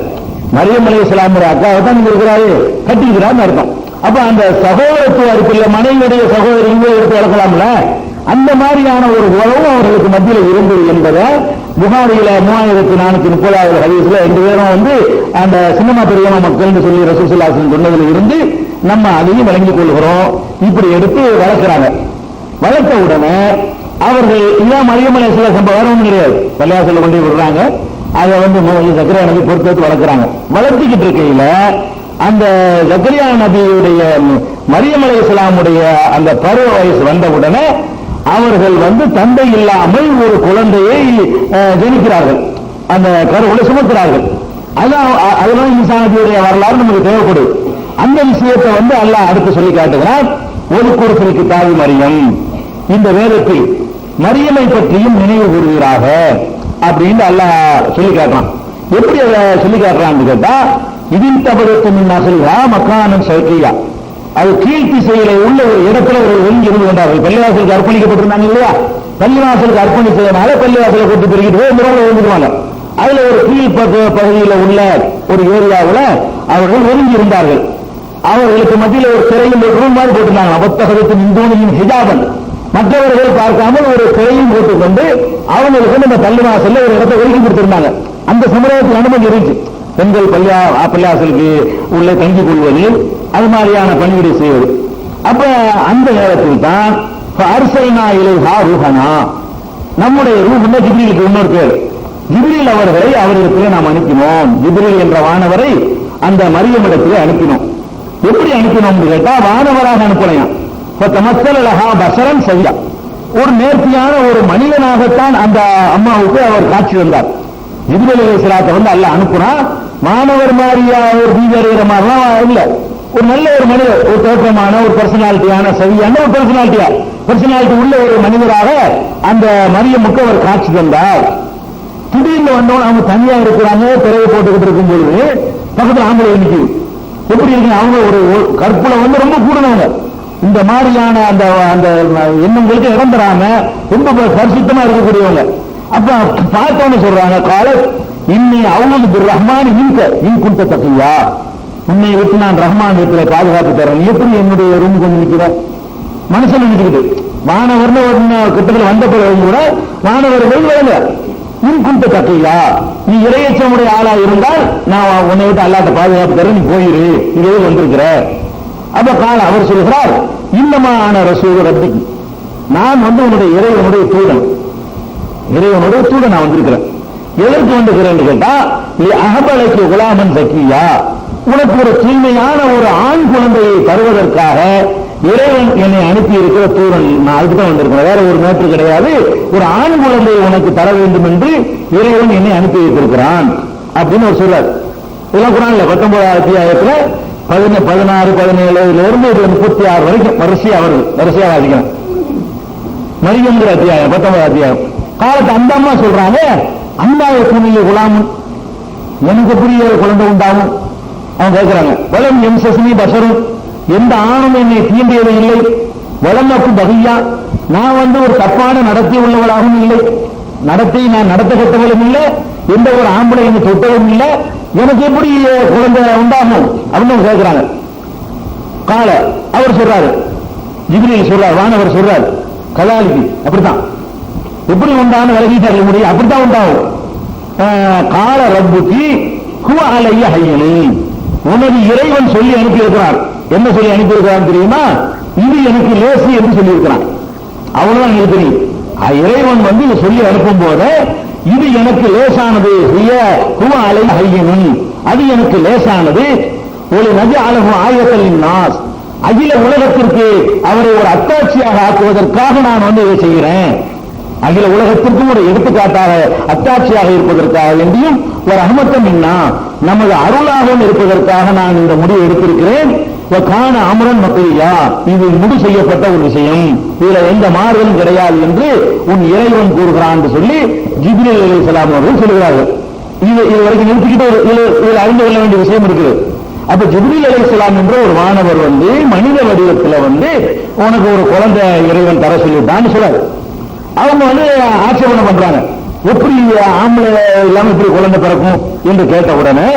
மரியம் அலைஹிஸ்ஸலாமுடைய அக்காவை தான் இங்க இருக்கிறாரு கட்டிக்கிறார்னு அர்த்தம். அப்ப அந்த சகோதரத்துவம் இருக்குல்ல, மனைவியுடைய சகோதரி இங்கே எடுத்து வளர்க்கலாம்ல, அந்த மாதிரியான ஒரு உறவு அவர்களுக்கு மத்தியில் இருந்தது என்பதை புகாரியில 3430 ஹதீஸ்ல 2 பேரும் வந்து அந்த சின்னமா பெரியமா மக்கள் சொல்லி ரசூலுல்லாஹி ஸல்லல்லாஹு அலைஹி வஸல்லம் சொன்னதுல இருந்து நம்ம அதையும் விளங்கிக் கொள்கிறோம். இப்படி எடுத்து வளர்க்கிறாங்க. வளர்த்த உடனே அவர்கள் இதான் மரியம் அலைஹிஸ்ஸலாம் சம்பவம் வேற ஒன்றும் கிடையாது. பள்ளிவாசல்ல கொண்டு விடுறாங்க, அதை வந்து சக்கரை நபி பொறுத்து வளர்க்கிறாங்க. வளர்த்திக்கிட்டு இருக்கையில அந்த ஜக்கரியா நபியுடைய மரியம் அலைஹிஸ்ஸலாமுடைய அந்த பருவ வயசு வந்த உடனே அவர்கள் வந்து தந்தை இல்லாமல் ஒரு குழந்தையை ஜனிக்கிறார்கள், அந்த கருவுல சுமக்கிறார்கள். அதுதான் ஈசா நபியுடைய வரலாறு நமக்கு தேவைப்படுது. அந்த விஷயத்தை வந்து அல்லாஹ் அடுத்து சொல்லி காட்டுகிறார். ஒரு குறுக்கு தாவி மரியம், இந்த வேதத்தில் மரியமை பற்றியும் நினைவு கூறுகிறாக அப்படின்னு அல்லாஹ் சொல்லி காட்டுறான். எப்படி அதை சொல்லி காட்டுறான்னு கேட்டா, இதில் தபதத்தின் அசல்கா மக்கானன் சைக்கியா, அது கீழ் திசையில உள்ள ஒரு இடத்துல ஒரு ஒழுங்கி இருந்து கொண்டார்கள். பள்ளிவாசலுக்கு அர்ப்பணிக்கப்பட்டிருந்தாங்க இல்லையா, பள்ளிவாசலுக்கு அர்ப்பணிச்சதுனால பள்ளிவாசலை கொண்டு பெருகிட்டு போய் முறையில் எழுந்துருவாங்க. அதுல ஒரு கீழ் பகுதியில் உள்ள ஒரு ஏரியாவில் அவர்கள் ஒதுங்கி இருந்தார்கள். அவர்களுக்கு மத்தியில் ஒரு திரையும் ரூம் மாதிரி போட்டிருந்தாங்க. அபத்தகத்தின் இந்தோனியின் ஹிஜாபன், மற்றவர்கள் பார்க்காமல் ஒரு திரையும் போட்டுக்கொண்டு அவங்களுக்கு இந்த பள்ளிவாசல்ல ஒரு இடத்தை ஒதுக்கி கொடுத்திருந்தாங்க. அந்த சமுதாயத்தில் அனுமதி இருந்துச்சு. பெண்கள் பள்ளிவாசலுக்கு உள்ளே தங்கிக் கொள்வது, அது மாதிரியான பணிவிடை செய்வது. அப்ப அந்த நேரத்தில் தான் அர்சல்னா இலைஹா ரூஹனா, நம்முடைய ரூஹ்னா ஜிப்ரீலுக்கு இன்னொரு பேர். ஜிப்ரீல் அவர்களை அவரிடத்திலே நாம் அனுப்பினோம். ஜிப்ரீல் என்ற வானவரை அந்த மரியமிடத்திலே அனுப்பினோம். எப்படி அனுப்பினோம் கேட்டா, வானவராக அனுப்பலையாம். பசரன் சரியா, ஒரு நேர்த்தியான ஒரு மனிதனாகத்தான் அந்த அம்மாவுக்கு அவர் காட்சி வந்தார். ஜிப்ரீல் அலைஹிஸ்ஸலாத்தை வந்து அல்லாஹ் அனுப்புனா மாணவர் மாதிரியா ஒரு பீஜறிகிற மாதிரிலாம் இல்ல, ஒரு நல்ல ஒரு மனிதர், ஒரு தோற்றமான ஒரு பர்சனாலிட்டியான சரியான ஒரு பர்சனாலிட்டி உள்ள ஒரு மனிதராக அந்த மரியமுக்கு அவர் காட்சி தந்தார். திடீர்னு வந்தவங்க அவங்க தனியா இருக்கிறாங்க, திரையை போட்டுக்கிட்டு இருக்கும் பொழுது பக்கத்தில் ஆம்பளை நிற்குது. எப்படி இருக்கு, அவங்க ஒரு கற்புல வந்து ரொம்ப கூடுனவங்க. இந்த மாதிரியான அந்த அந்த எண்ணங்களுக்கு இடம் தராம ரொம்ப பரிசுத்தமா இருக்கக்கூடியவங்க. அப்ப பார்த்தவங்க சொல்றாங்க, கால இன்னி அவுது ரஹ்மான் இன்குண்ட தக்கியா, உன்னை விட்டு நான் ரஹ்மான் வீட்டுல பாதுகாப்பு தரேன், எப்படி என்னுடைய ரூம் கொஞ்சம் நிற்கிற மனுஷன் நினைச்சுக்கிட்டு வானவர்னு கிட்டத்தில் வந்த பிறகு கூட வானவர்கள் வேலை இன்குண்ட தக்கியா, நீ இறையச்சமுடைய ஆளா இருந்தால் நான் உன்னை விட்டு அல்லாட்ட பாதுகாப்பு தரேன், நீ போயிரு, இதே வந்திருக்கிற. அப்ப கால அவர் சொல்கிறார், இன்னமான ரசூல் ரப்பிக்கு, நான் வந்து உன்னுடைய இறைவனுடைய தூதன், இறைவனுடைய தூதன் நான் வந்திருக்கிறேன். எதற்கு வந்திருக்கிறேன் கேட்டா, அகபலைக்கு குலாமன் சக்கியா, உனக்கு ஒரு தூய்மையான ஒரு ஆண் குழந்தையை தருவதற்காக இறைவன் என்னை அனுப்பி இருக்கிற தூதன், நான் அதுக்கு தான் வந்திருக்கிறேன், வேற ஒரு மேற்று கிடையாது. ஒரு ஆண் குழந்தையை உனக்கு தர வேண்டும் என்று இறைவன் என்னை அனுப்பி வைத்திருக்கிறான் அப்படின்னு ஒரு சொல்றார். இதெல்லாம் குர்ஆன்ல 19வது அத்தியாயத்துல 16, 17 இருந்து 36 வரைக்கும் வரிசையா வாசிக்கணும். மரியம்ங்கிற அத்தியாயம் 19வது அத்தியாயம். காலத்து அந்த அம்மா சொல்றாங்க, அல்லாஹ் துணிய குலாமன், எனக்கு புரிய குழந்தை உண்டாகும். அவங்க கேட்கிறாங்க, வலம் எம்சஸ்னி பஷரும், எந்த ஆணும் என்னை தீண்டியது இல்லை, வளமப்பு பகையா, நான் வந்து ஒரு தப்பான நடத்தி உள்ளவளாகவும் இல்லை, நடத்தை நான் நடத்த கட்டவளும் இல்லை, எந்த ஒரு ஆம்பளை என்னை தொட்டவும் இல்லை, எனக்கு எப்படி குழந்தை உண்டாகும் அப்படின்னு கேட்கிறாங்க. கால அவர் சொல்றாரு, ஜிப்ரீல் சொல்றாரு, வானவர் சொல்றாரு, கதாலிக்கு அப்படித்தான், எப்படி உண்டான விலகி தர முடியும், அப்படித்தான் உண்டாகும். கால ரப்புக்கு ஹுவ அலைய ஹய்யனி, உனது இறைவன் சொல்லி அனுப்பியிருக்கிறார். என்ன சொல்லி அனுப்பியிருக்கிறான் தெரியுமா, இது எனக்கு லேசி என்று சொல்லியிருக்கிறான். அவ்வளவுதான் எனக்கு தெரியும். இறைவன் வந்து இதை சொல்லி அனுப்பும் போது இது எனக்கு லேசானது, ஹுவ அலைய ஹய்யனி, அது எனக்கு லேசானது. ஒரு நபி அழகு ஆயத்தலின் நாஸ், அகில உலகத்திற்கு அவரை ஒரு அத்தாட்சியாக ஆக்குவதற்காக நான் வந்து இதை செய்கிறேன். அகில உலகத்திற்கும் ஒரு எடுத்துக்காட்டாக அத்தாட்சியாக இருப்பதற்காக வேண்டியும் ஒரு அஹ்மத்தம் இன்னா, நமது அருளாகவும் இருப்பதற்காக நான் இந்த முடிவை எடுத்திருக்கிறேன். காண அமரன் மக்களியா, இது முடி செய்யப்பட்ட ஒரு விஷயம், இதுல எந்த மாறுதலும் கிடையாது என்று உன் இறைவன் கூறுகிறான் என்று சொல்லி ஜிப்ரீல் அலைஹிஸ்ஸலாம் அவர்கள் சொல்கிறார்கள். இது வரைக்கும் நிறுத்திக்கிட்டு இதில் அறிந்து கொள்ள வேண்டிய விஷயம் இருக்குது. அப்ப ஜிப்ரீல் அலைஹிஸ்ஸலாம் என்ற ஒரு மாணவர் மனித வடிவத்தில் உனக்கு ஒரு குழந்தை இறைவன் தர சொல்லிட்டான்னு சொல்றாரு. அவங்க ஆட்சேபணம் பண்றாங்க, எப்படி ஆம்பளை இல்லாம இப்படி குழந்தை பிறக்கும் என்று கேட்ட உடனே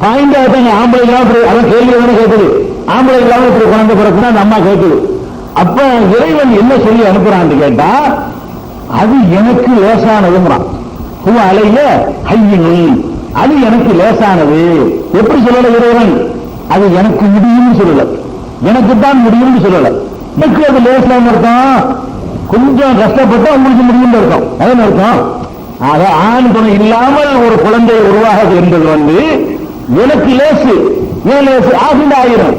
பாயிண்டாங்க, ஆம்பளை இல்லாம அதான் கேள்வி தானே கேட்குது, ஆம்பளை இல்லாம இப்படி குழந்தை பிறக்கும் அந்த அம்மா கேட்குது. அப்ப இறைவன் என்ன சொல்லி அனுப்புறான்னு கேட்டா, அது எனக்கு லேசானதுங்கிறான். அலையில ஹையினு, அது எனக்கு லேசானது. எப்படி சொல்லல இறைவன், அது எனக்கு முடியும்னு சொல்லல, எனக்குத்தான் முடியும்னு சொல்லல. எனக்கு அது லேசான அர்த்தம், கொஞ்சம் கஷ்டப்பட்டா உங்களுக்கு முடியும் அர்த்தம். அதன் அர்த்தம் ஆக ஆண் துணை இல்லாமல் ஒரு குழந்தை உருவாகுது என்பது எனக்கு லேசு, ஏன் லேசு ஆகின்ற ஆயிரம்,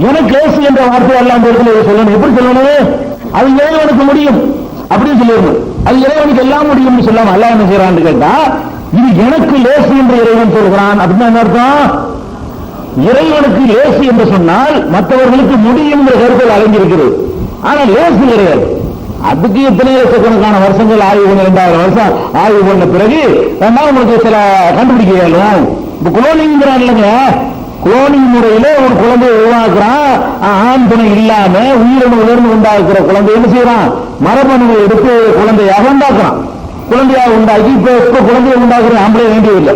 எனக்கு லேசு என்ற வார்த்தை எல்லாம் சொல்லணும். எப்படி சொல்லணும், அது இறைவனுக்கு முடியும் அப்படின்னு சொல்லிடணும். அது இறைவனுக்கு எல்லாம் முடியும்னு சொல்லாம அல்லாஹ் என்ன செய்யறான்னு கேட்டா, இது எனக்கு லேசு என்று இறைவன் சொல்கிறான். அப்படின்னு என்ன அர்த்தம், இறைவனுக்கு லேசு என்று சொன்னால் மற்றவர்களுக்கு முடியும் என்ற கருத்தில் அடங்கியிருக்கிறது. ஆனால் லேசு கிடையாது. அதுக்கு எத்தனை லட்சக்கணக்கான வருஷங்கள் ஆய்வு பண்ண, 2000 வருஷம் ஆய்வு பண்ண பிறகு உங்களுக்கு சில கண்டுபிடிக்க இயலும். இப்ப குளோனிங்கிறான் இல்லைங்க, குளோனிங் முறையில ஒரு குழந்தையை உருவாக்குறான், ஆண் துணை இல்லாம உயிரினத்திலிருந்து உண்டாக்குற குழந்தை என்ன செய்யறான், மரபணுவை எடுத்து குழந்தையாக உண்டாக்குறான். குழந்தையாக உண்டாக்கி இப்ப குழந்தையை உண்டாக்குற ஆம்பளை வேண்டியதில்லை.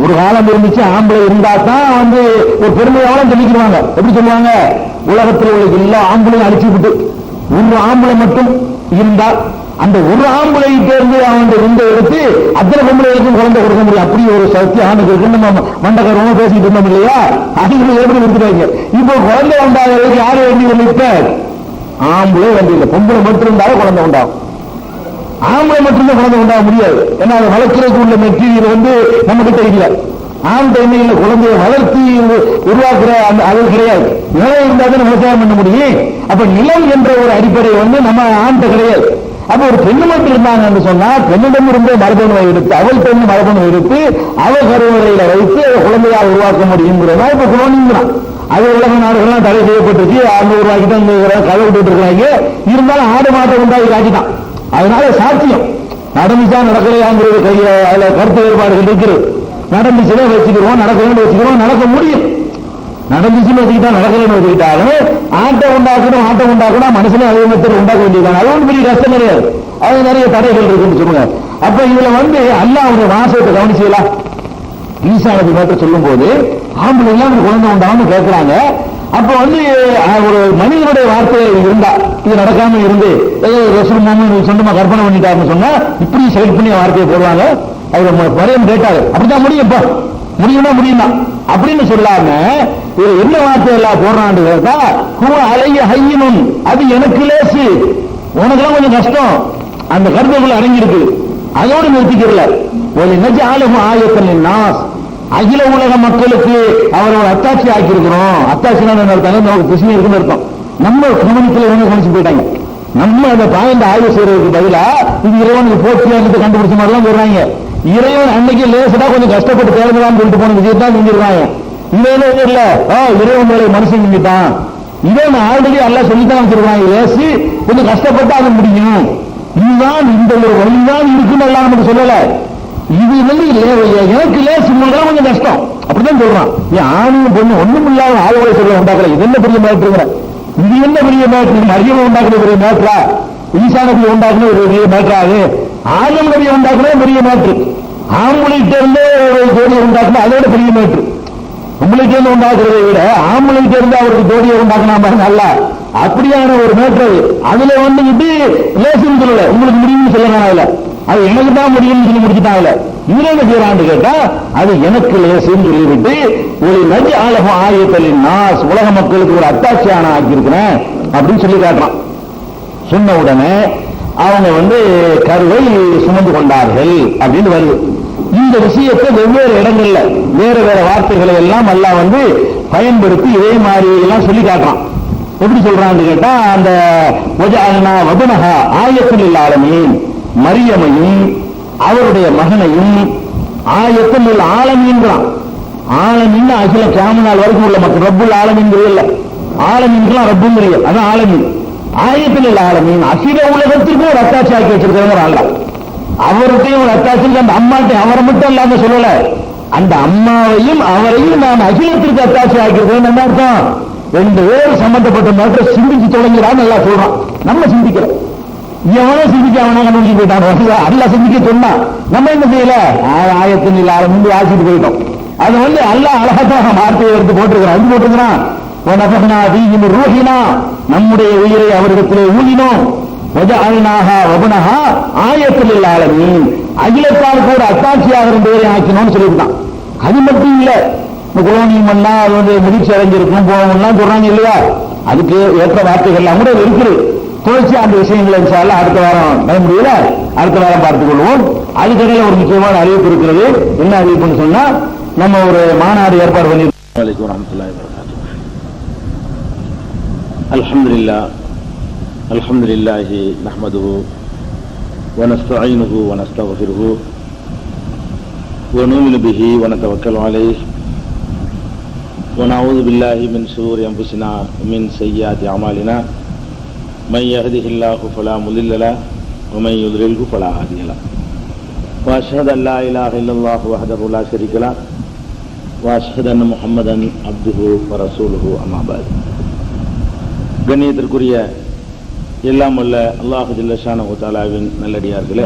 ஒரு காலம் இருந்துச்சு, ஆம்பளை இருந்தா தான் ஒரு பெருமையாவளம் சொல்லிக்கிறாங்க. எப்படி சொல்லுவாங்க, உலகத்தில் உள்ள எல்லா ஆம்பளையும் அழிச்சு விட்டு ஒரு ஆம்பளை மட்டும் இருந்தால் அந்த ஒரு ஆம்பளை தேர்ந்து அவன் விந்தை எடுத்து அத்தனை பொம்பளைகளுக்கும் குழந்தை கொடுக்க முடியும். அப்படி ஒரு சக்தி ஆணுக்கு இருக்கு. நம்ம மண்டகரமா பேசிட்டு இருந்தோம் இல்லையா, அதுக்கு எப்படி கொடுத்துருவாங்க. இப்போ குழந்தை உண்டாகிறதுக்கு யாரு வேண்டியதில்லை, இப்ப ஆம்பளை வேண்டியதில்லை, பொம்பளை மட்டும் இருந்தாலும் குழந்தை உண்டாகும். ஆம்பளை மட்டும்தான் குழந்தை உண்டாக முடியாது. ஏன்னா அதை வளர்க்கிறதுக்கு உள்ள மெட்டீரியல் நம்ம கிட்ட இல்லை. ஆண் டைமில் குழந்தையை வளர்த்தி உருவாக்குற அது கிடையாது. நிலம் இருந்தால் தான் விவசாயம் பண்ண முடியும். அப்ப நிலம் என்ற ஒரு அடிப்படை நம்ம ஆண்ட கிடையாது. அப்ப ஒரு பெண்ணு மட்டும் இருந்தாங்க சொன்னா, பெண்ணிடம் இருந்து மரபணுவை எடுத்து, அவள் பெண்ணு மரபணுவை எடுத்து அவள் கருவறையில வைத்து குழந்தையாக உருவாக்க முடியுங்கிறதா இப்ப குழந்தைங்கிறான். அது உலக நாடுகள்லாம் தடை செய்யப்பட்டுச்சு, அங்க உருவாக்கிட்டு அங்க கதை விட்டு இருக்கிறாங்க. இருந்தாலும் ஆடு மாட்டை உண்டாகி காட்டிதான். அதனால சாத்தியம் நடந்துச்சா நடக்கலையாங்கிறது கையில அதுல கருத்து வேறுபாடுகள் இருக்கிறது. நடந்துச்சுன்னா வச்சுக்கிறோம், நடக்கணும்னு வச்சுக்கிறோம், நடக்க முடியும். நடந்துச்சுன்னு வச்சுக்கிட்டா நடக்கலன்னு வச்சுக்கிட்டாலும் ஆட்டம் உண்டாக்கணும் மனுஷனே அதே மாதிரி உண்டாக்க வேண்டியது. அது ஒன்றும் பெரிய கஷ்டம் கிடையாது. அது நிறைய தடைகள் இருக்குன்னு சொல்லுங்க. அப்ப இதுல அல்லாஹ் அவருடைய வாசகத்தை கவனிச்சீங்களா, ஈசா நபி மட்டும் சொல்லும் போது ஆம்பளை எல்லாம் குழந்தை உண்டான்னு கேட்கிறாங்க. அப்ப ஒரு மனிதனுடைய வார்த்தை இருந்தா இது நடக்காம இருந்து ரசூல் முஹம்மது சொந்தமா கற்பனை பண்ணிட்டாருன்னு சொன்னா இப்படி செயல் பண்ணி வார்த்தையை போடுவாங்க. அவர் மரியம் கேட்டாரு, அப்படித்தான் முடியும்ப்பா, முடியுமா முடியுமா அப்படின்னு சொல்லாம என்ன வார்த்தை எல்லாம் போடுறான்னு கேட்டா, அலைய ஹையினும், அது எனக்கு லேசு, உனக்கெல்லாம் கொஞ்சம் கஷ்டம். அந்த கருத்துக்குள்ள அடங்கி இருக்கு. அதோடு நிறுத்திக்கிறல, ஒரு நஜஅலஹு ஆயத்தன் லின்னாஸ், அகில உலக மக்களுக்கு அவரோட அத்தாட்சி ஆக்கியிருக்கிறோம். அத்தாட்சினா நமக்கு பிரச்சனை இருக்குன்னு அர்த்தம். நம்ம கவனிக்கல கவனிச்சு போயிட்டாங்க. நம்ம அந்த பாயிண்ட் ஆய்வு செய்யறதுக்கு பதிலா இது இறைவனுக்கு போட்டி கண்டுபிடிச்ச மாதிரிலாம் போடுறாங்க. இறைவன் அன்னைக்கு லேசடா கொஞ்சம் கஷ்டப்பட்டு தேர்ந்ததான் சொல்லிட்டு போன விஷயத்தான் செஞ்சிருக்காங்க. இதே இல்ல இறைவன் வேலை மனுஷன் செஞ்சுட்டான், இதே ஆல்ரெடி எல்லாம் சொல்லித்தான் வச்சிருக்காங்க. லேசு கொஞ்சம் கஷ்டப்பட்டா அது முடியும், இதுதான் இந்த ஒரு வழிதான் இருக்குன்னு எல்லாம் நமக்கு சொல்லல. இது எனக்கு லேசு உங்களுக்கு கொஞ்சம் கஷ்டம் அப்படிதான் சொல்றான். ஏன் ஆணும் பொண்ணு ஒண்ணும் இல்லாத ஆளுகளை சொல்ல உண்டாக்கல, இது என்ன பெரிய மேட்ருங்கிற, இது என்ன பெரிய மேட்ரு, மரியமை உண்டாக்குற பெரிய மேட்ரா, ஈசா நபியை உண்டாக்குன ஒரு பெரிய மேட்ரா, அது ஆதம் நபியை உண்டாக்குன பெரிய மேட்ரு, ஆம்பளைகிட்ட இருந்து ஒரு ஜோடியை உண்டாக்குனா அதோட பெரிய மேட்ரு. உங்களைக்கு இருந்து உண்டாக்குறதை விட ஆம்பளைகிட்ட இருந்து அவருக்கு ஜோடியை உண்டாக்குனா பாருங்க அல்ல, அப்படியான ஒரு மேட்ரு. அதுல லேசுன்னு சொல்லல, உங்களுக்கு முடியும்னு சொல்லலாம். அதுல அது எனக்கு தான் முடியும்னு சொல்லி முடிச்சுட்டாங்கல்ல. இதுல என்ன செய்யறான்னு கேட்டா, அது எனக்கு லேசுன்னு சொல்லிவிட்டு ஒரு நஜஅலஹு ஆயத்தன் லின்னாஸ், உலக மக்களுக்கு ஒரு அத்தாட்சியான ஆக்கியிருக்கிறேன் அப்படின்னு சொல்லி காட்டுறான். சொன்ன உடனே அவங்க கருவை சுமந்து கொண்டார்கள் அப்படின்னு வருது. இந்த விஷயத்தை வெவ்வேறு இடங்கள்ல வேற வேற வார்த்தைகளை எல்லாம் அல்லாஹ் பயன்படுத்தி இதே மாதிரி எல்லாம் சொல்லி காட்டுறான். எப்படி சொல்றான்னு கேட்டா, அந்த வஜஅல்னா வபனஹா ஆயத்துல் லில் ஆலமீன், மரியமையும் அவருடைய மகனையும் ஆயத்துல் லில் ஆலமீன்றான். ஆலமீன் அகில கியாமத் நாள் வரைக்கும் உள்ள மக்கள், ரப்புல் ஆலமீன் இல்ல, ஆலமீன்லாம் ரப்புங்கிறிய அதான் ஆலமீன். ஆயத்தில் ஆலமீன் அகில உலகத்திற்கும் ஒரு அத்தாட்சி ஆக்கி வச்சிருக்கிறவங்க அல்லாஹ். அவருக்கையும் ஒரு அத்தாட்சி, அந்த அம்மாட்டை அவரை மட்டும் இல்லாம சொல்லல, அந்த அம்மாவையும் அவரையும் நாம் அகிலத்திற்கு அத்தாட்சி ஆக்கியிருக்கோம். என்ன அர்த்தம்? ரெண்டு பேரும் சம்பந்தப்பட்ட மாதிரி சிந்திச்சு தொடங்கிறான்னு நல்லா சொல்றான். நம்ம சிந்திக்கிறோம், எவனோ சிந்திக்க அவனா கண்டுபிடிச்சு போயிட்டான். அல்லா சிந்திக்க சொன்னா நம்ம என்ன செய்யல, ஆயத்தின் இல்லாத முன்பு ஆசிட்டு போயிட்டோம். அது அல்லாஹ் அழகாக வார்த்தையை எடுத்து போட்டிருக்கிறான். அது போட்டிருக்கிறான், நம்முடைய உயிரை அவரிடத்திலே ஊழினோம். ஆயத்தில் ஆலமீன் அகிலத்தால் கூட அத்தாட்சியாக ரெண்டு பேரை ஆக்கினோம்னு சொல்லியிருக்கான். அது மட்டும் இல்ல, குலோனியம் பண்ணா அது முதிர்ச்சி அடைஞ்சிருக்கும் போகலாம் சொல்றாங்க இல்லையா, அதுக்கு ஏற்ற வார்த்தைகள் எல்லாம் கூட இருக்குது. தொடர்ச்சி அந்த விஷயங்களை அடுத்த வாரம் டைம் முடியல, அடுத்த வாரம் பார்த்துக் கொள்வோம். அதுக்கடையில் ஒரு முக்கியமான அறிவிப்பு இருக்கிறது. என்ன அறிவிப்புன்னு சொன்னா, நம்ம ஒரு மாநாடு ஏற்பாடு பண்ணி அல்ஹம்துலில்லாஹ் அல்ஹம்துலில்லாஹி நஹ்மதுஹு வ நஸ்தஈனுஹு வ நஸ்தக்ஃபிருஹு வ நுமினு பிஹி வ நதவக்கலு அலைஹி வ நஊது பில்லாஹி மின் ஷுரூரி அன்ஃபுஸினா வ மின் ஸய்யிஆத்தி அமாலினா மன் யஹ்திஹில்லாஹு ஃபலா முதில்ல லஹு வ மன் யுத்லில்ஹு ஃபலா ஹாதிய லஹு வ அஷ்ஹது அன் லா இலாஹ இல்லல்லாஹு வஹ்தஹு லா ஷரீக லஹு வ அஷ்ஹது அன்ன முஹம்மதன் அப்துஹு வ ரசூலுஹு அம்மா பஅத். கண்ணியத்திற்குரிய எல்லாம் வல்ல அல்லாஹ் ஜல்ல ஷானஹு தஆலாவின் நல்லடியார்களே,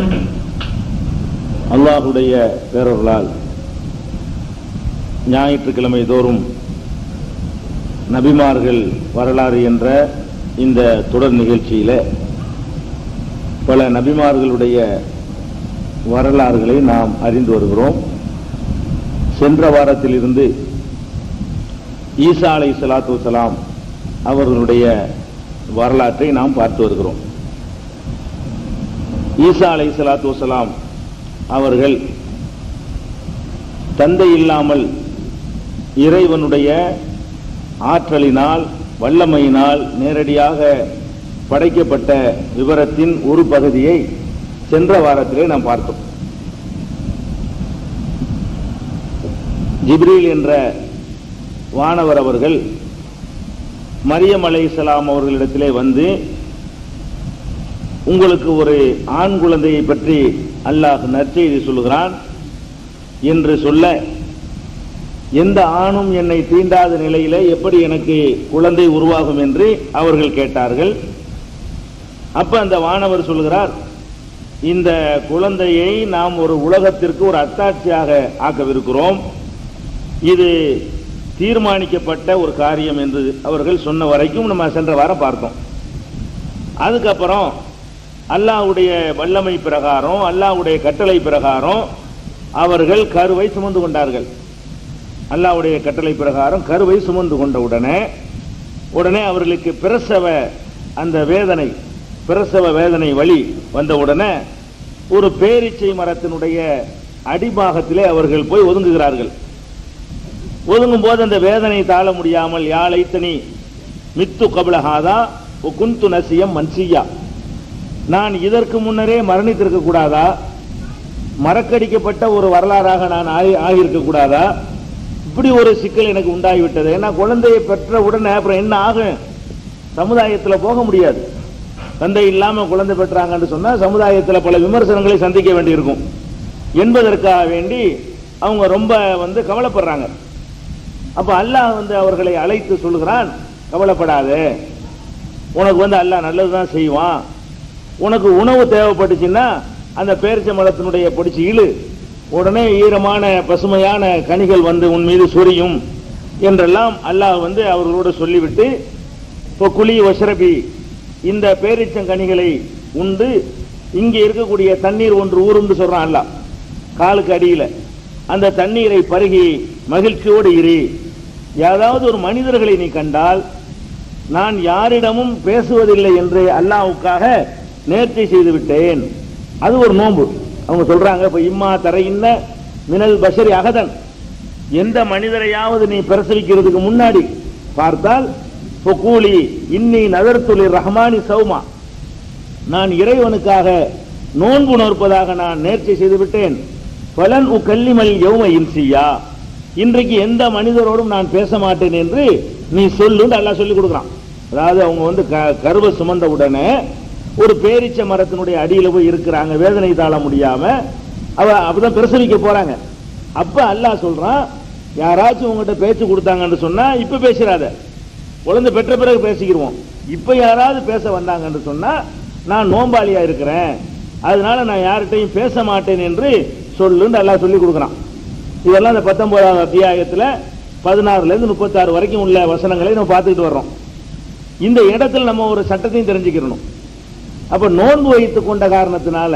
அல்லாஹுடைய பேரருளால் ஞாயிற்றுக்கிழமை தோறும் நபிமார்கள் வரலாறு என்ற இந்த தொடர் நிகழ்ச்சியில பல நபிமார்களுடைய வரலாறுகளை நாம் அறிந்து வருகிறோம். சென்ற வாரத்திலிருந்து ஈசா அலைஹிஸ்ஸலாத்து வஸ்ஸலாம் அவர்களுடைய வரலாற்றை நாம் பார்த்து வருகிறோம். ஈசா அலைஹிஸ்ஸலாத்து வஸ்ஸலாம் அவர்கள் தந்தை இல்லாமல் இறைவனுடைய ஆற்றலினால் வல்லமையினால் நேரடியாக படைக்கப்பட்ட விவரத்தின் ஒரு பகுதியை சென்ற வாரத்திலே நாம் பார்த்தோம். ஜிப்ரீல் என்ற வானவர் அவர்கள் மரியம் அலைஹிஸ்ஸலாம் அவர்களிடத்திலே வந்து, உங்களுக்கு ஒரு ஆண் குழந்தையை பற்றி அல்லாஹ் நற்செய்தி சொல்கிறான் என்று சொல்ல, எந்த ஆணும் என்னை தீண்டாத நிலையில எப்படி எனக்கு குழந்தை உருவாகும் என்று அவர்கள் கேட்டார்கள். அப்ப அந்த வானவர் சொல்கிறார், இந்த குழந்தையை நாம் ஒரு உலகத்திற்கு ஒரு அத்தாட்சியாக ஆக்கவிருக்கிறோம், இது தீர்மானிக்கப்பட்ட ஒரு காரியம் என்று அவர்கள் சொன்ன வரைக்கும் நம்ம சென்ற வாரம் பார்த்தோம். அதுக்கப்புறம் அல்லாஹ்வுடைய வல்லமை பிரகாரம், அல்லாஹ்வுடைய கட்டளை பிரகாரம் அவர்கள் கருவை சுமந்து கொண்டார்கள். அல்லாஹ்வுடைய கட்டளை பிரகாரம் கருவை சுமந்து கொண்ட உடனே அவர்களுக்கு பிரசவ வேதனை வலி வந்த உடனே ஒரு பேரீச்சை மரத்தினுடைய அடிபாகத்திலே அவர்கள் போய் ஒதுங்குகிறார்கள். ஒதுங்கும் போது அந்த வேதனை தாழ முடியாமல், யா லைத்தனி மித்து கபலஹாதா ஒ குந்து நசியம் மன்சியா, நான் இதற்கு முன்னரே மரணித்திருக்க கூடாதா, மறக்கடிக்கப்பட்ட ஒரு வரலாறாக நான் ஆகியிருக்க கூடாதா, இப்படி ஒரு சிக்கல் எனக்கு உண்டாகிவிட்டது. ஏன்னா குழந்தையை பெற்ற உடனே அப்புறம் என்ன ஆகும், சமுதாயத்தில் போக முடியாது. தந்தை இல்லாம குழந்தை பெற்றாங்கன்னு சொன்னா சமுதாயத்தில் பல விமர்சனங்களை சந்திக்க வேண்டியிருக்கும் என்பதற்காக வேண்டி அவங்க ரொம்ப கவலைப்படுறாங்க. அப்ப அல்லாஹ் அவர்களை அழைத்து சொல்கிறான், கவலைப்படாத, உனக்கு அல்லாஹ் நல்லதுதான் செய்வான். உனக்கு உணவு தேவைப்பட்டுச்சுன்னா அந்த பேரிச்ச மரத்தினுடைய பொடிச்சு இழு, உடனே ஈரமான பசுமையான கனிகள் உன் மீது சொரியும் என்றெல்லாம் அல்லாஹ் அவர்களோடு சொல்லிவிட்டு, இப்போ குலி வஷ்ரபி, இந்த பேரிச்சங்கனிகளை உண்டு இங்கே இருக்கக்கூடிய தண்ணீர் ஒன்று ஊருண்டு சொல்றான் அல்லாஹ் காலுக்கு அடியில, அந்த தண்ணீரை பருகி மகிழ்ச்சியோடு இரு. ஏதாவது ஒரு மனிதர்களை நீ கண்டால், நான் யாரிடமும் பேசுவதில்லை என்று அல்லாஹ்வுக்காக நேர்ச்சை செய்து விட்டேன். அது ஒரு நோன்பு. அவங்க சொல்றாங்க, இப்ப இம்மா தரையின்ன மினல் பஷரி அகதன், எந்த மனிதரையாவது நீ பிரசவிக்கிறதுக்கு முன்னாடி பார்த்தால், ஃபகூலி இன்னி நதர்துலி ரஹ்மானி சௌமா, நான் இறைவனுக்காக நோன்பு நோற்பதாக நான் நேர்ச்சை செய்து விட்டேன். பலன் உக்கல்லிமல் யௌம இன்சியா, இன்றைக்கு எந்த மனிதரோடும் நான் பேச மாட்டேன் என்று நீ சொல்லுன்னு அல்லாஹ் சொல்லி கொடுக்குறான். அதாவது அவங்க வந்து கருவ சுமந்த உடனே ஒரு பேரிச்ச மரத்தினுடைய அடியில போய் இருக்கிறாங்க, வேதனை தாழ முடியாம அப்பதான் பிரசவிக்க போறாங்க. அப்ப அல்லாஹ் சொல்றான், யாராச்சும் உங்ககிட்ட பேச்சு கொடுத்தாங்கன்னு சொன்னா இப்ப பேசுறாத, குழந்தை பெற்ற பிறகு பேசிக்கிடுவோம். இப்ப யாராவது பேச வந்தாங்கன்னு சொன்னா நான் நோம்பாளியா இருக்கிறேன், அதனால நான் யார்கிட்டையும் பேச மாட்டேன் என்று சொல்லுன்னு அல்லாஹ் சொல்லி கொடுக்குறான். இதெல்லாம் இந்த 19வது அத்தியாயத்துல 16ல இருந்து 36 வரைக்கும் உள்ள வசனங்களை நம்ம பார்த்துக்கிட்டு வர்றோம். இந்த இடத்துல நம்ம ஒரு சட்டத்தையும் தெரிஞ்சுக்கிறணும். அப்ப நோன்பு வைத்துக் கொண்ட காரணத்தினால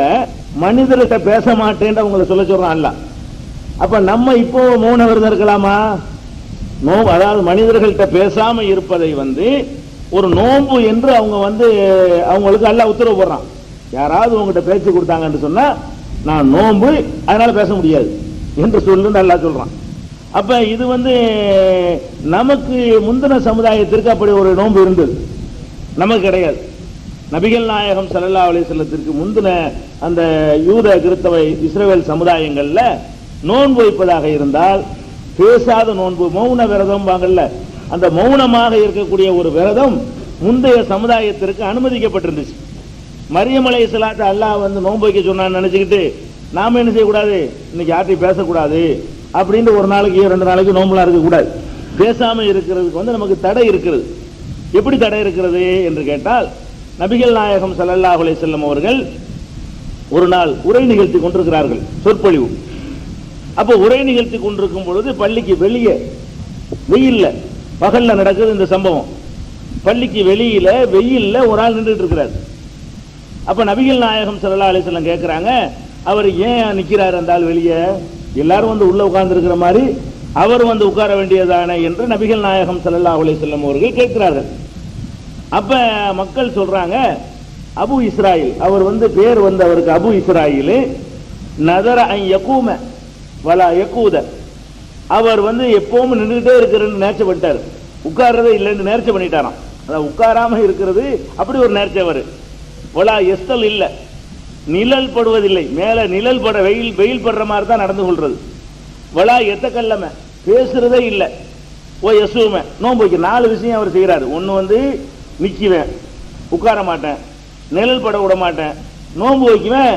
மனிதர்கிட்ட பேச மாட்டேன் அவங்களை சொல்ல சொல்றான் அல்லாஹ். அப்ப நம்ம இப்போ மௌன விரதம் இருக்கலாமா? அதாவது மனிதர்கள்ட்ட பேசாம இருப்பதை வந்து ஒரு நோன்பு என்று அவங்க வந்து அவங்களுக்கு அல்லாஹ் உத்தரவு போடுறான். யாராவது உங்ககிட்ட பேச்சு கொடுத்தாங்கன்னு சொன்னா நான் நோன்பு, அதனால பேச முடியாது என்று சொல்லு அல்லாஹ் சொல்றான். அப்ப இது வந்து நமக்கு முந்தின சமுதாயத்திற்கு அப்படி ஒரு நோன்பு இருந்தது, நமக்கு கிடையாது. நபிகள் நாயகம் ஸல்லல்லாஹு அலைஹி வஸல்லத்திற்கு முந்தின அந்த யூத கிறிஸ்தவ இஸ்ரவேல் சமுதாயங்கள்ல நோன்பு வைப்பதாக இருந்தால் பேசாத நோன்பு, மௌன விரதம் வாங்கல்ல, அந்த மௌனமாக இருக்கக்கூடிய ஒரு விரதம் முந்தைய சமுதாயத்திற்கு அனுமதிக்கப்பட்டிருந்துச்சு. மரியம் அலைஹிஸ்ஸலாத்தை அல்லாஹ் வந்து நோன்பு வைக்க சொன்னான்னு நினைச்சுக்கிட்டு நாம என்ன செய்யக்கூடாது, இன்னைக்கு யார்ட்டையும் பேசக்கூடாது அப்படின்னு ஒரு நாளைக்கு 2 நாளைக்கு நோன்புலாம் இருக்கக்கூடாது. பேசாம இருக்கிறதுக்கு வந்து நமக்கு தடை இருக்கிறது. எப்படி தடை இருக்கிறது என்று கேட்டால், நபிகள் நாயகம் ஸல்லல்லாஹு அலைஹி வஸல்லம் அவர்கள் ஒரு நாள் உரை நிகழ்த்தி கொண்டிருக்கிறார்கள், சொற்பொழிவு. அப்ப உரை நிகழ்த்தி கொண்டிருக்கும் பொழுது பள்ளிக்கு வெளியே வெயில்ல, பகல்ல நடக்குது இந்த சம்பவம். பள்ளிக்கு வெளியில வெயில்ல ஒரு ஆள் நின்றுட்டு இருக்கிறார். அப்ப நபிகள் நாயகம் ஸல்லல்லாஹு அலைஹி வஸல்லம் கேட்கிறாங்க, அவர் ஏன் நிக்கிறார் அந்த ஆள் வெளியே, எல்லாரும் வந்து உள்ள உட்கார்ந்து இருக்கிற மாதிரி அவர் வந்து உட்கார வேண்டியதானே என்று நபிகள் நாயகம் ஸல்லல்லாஹு அலைஹி வஸல்லம் அவர்கள் கேட்கிறார்கள். அப்ப மக்கள் சொல்றாங்க, அபு இஸ்ராயில், அவர் வந்து பேர் வந்து அவருக்கு அபு இஸ்ராயில், நதர அன் யகூம வலா யகூத, அவர் வந்து எப்பவும் நின்றுகிட்டே இருக்கிறன்னு நேர்ச்சி பண்ணிட்டார், உட்கார்றதே இல்லைன்னு நேர்ச்சி பண்ணிட்டாராம். அதாவது உட்காராம இருக்கிறது அப்படி ஒரு நேர்ச்சி. அவர் வலா எஸ்தல் இல்ல, நிழல் படுவதில்லை, மேல நிழல் பட வெயில் படுற மாதிரி தான் நடந்து கொள்றது. வலா எத்தக்கல்லம, பேசுறதே இல்லை. ஓ யசூம, நோன்பு வைக்க 4 விஷயம் அவர் செய்யறாரு. ஒன்னு வந்து நிக்குவேன், உட்கார மாட்டேன், நிழல் பட விட மாட்டேன், நோன்பு வைக்குவேன்,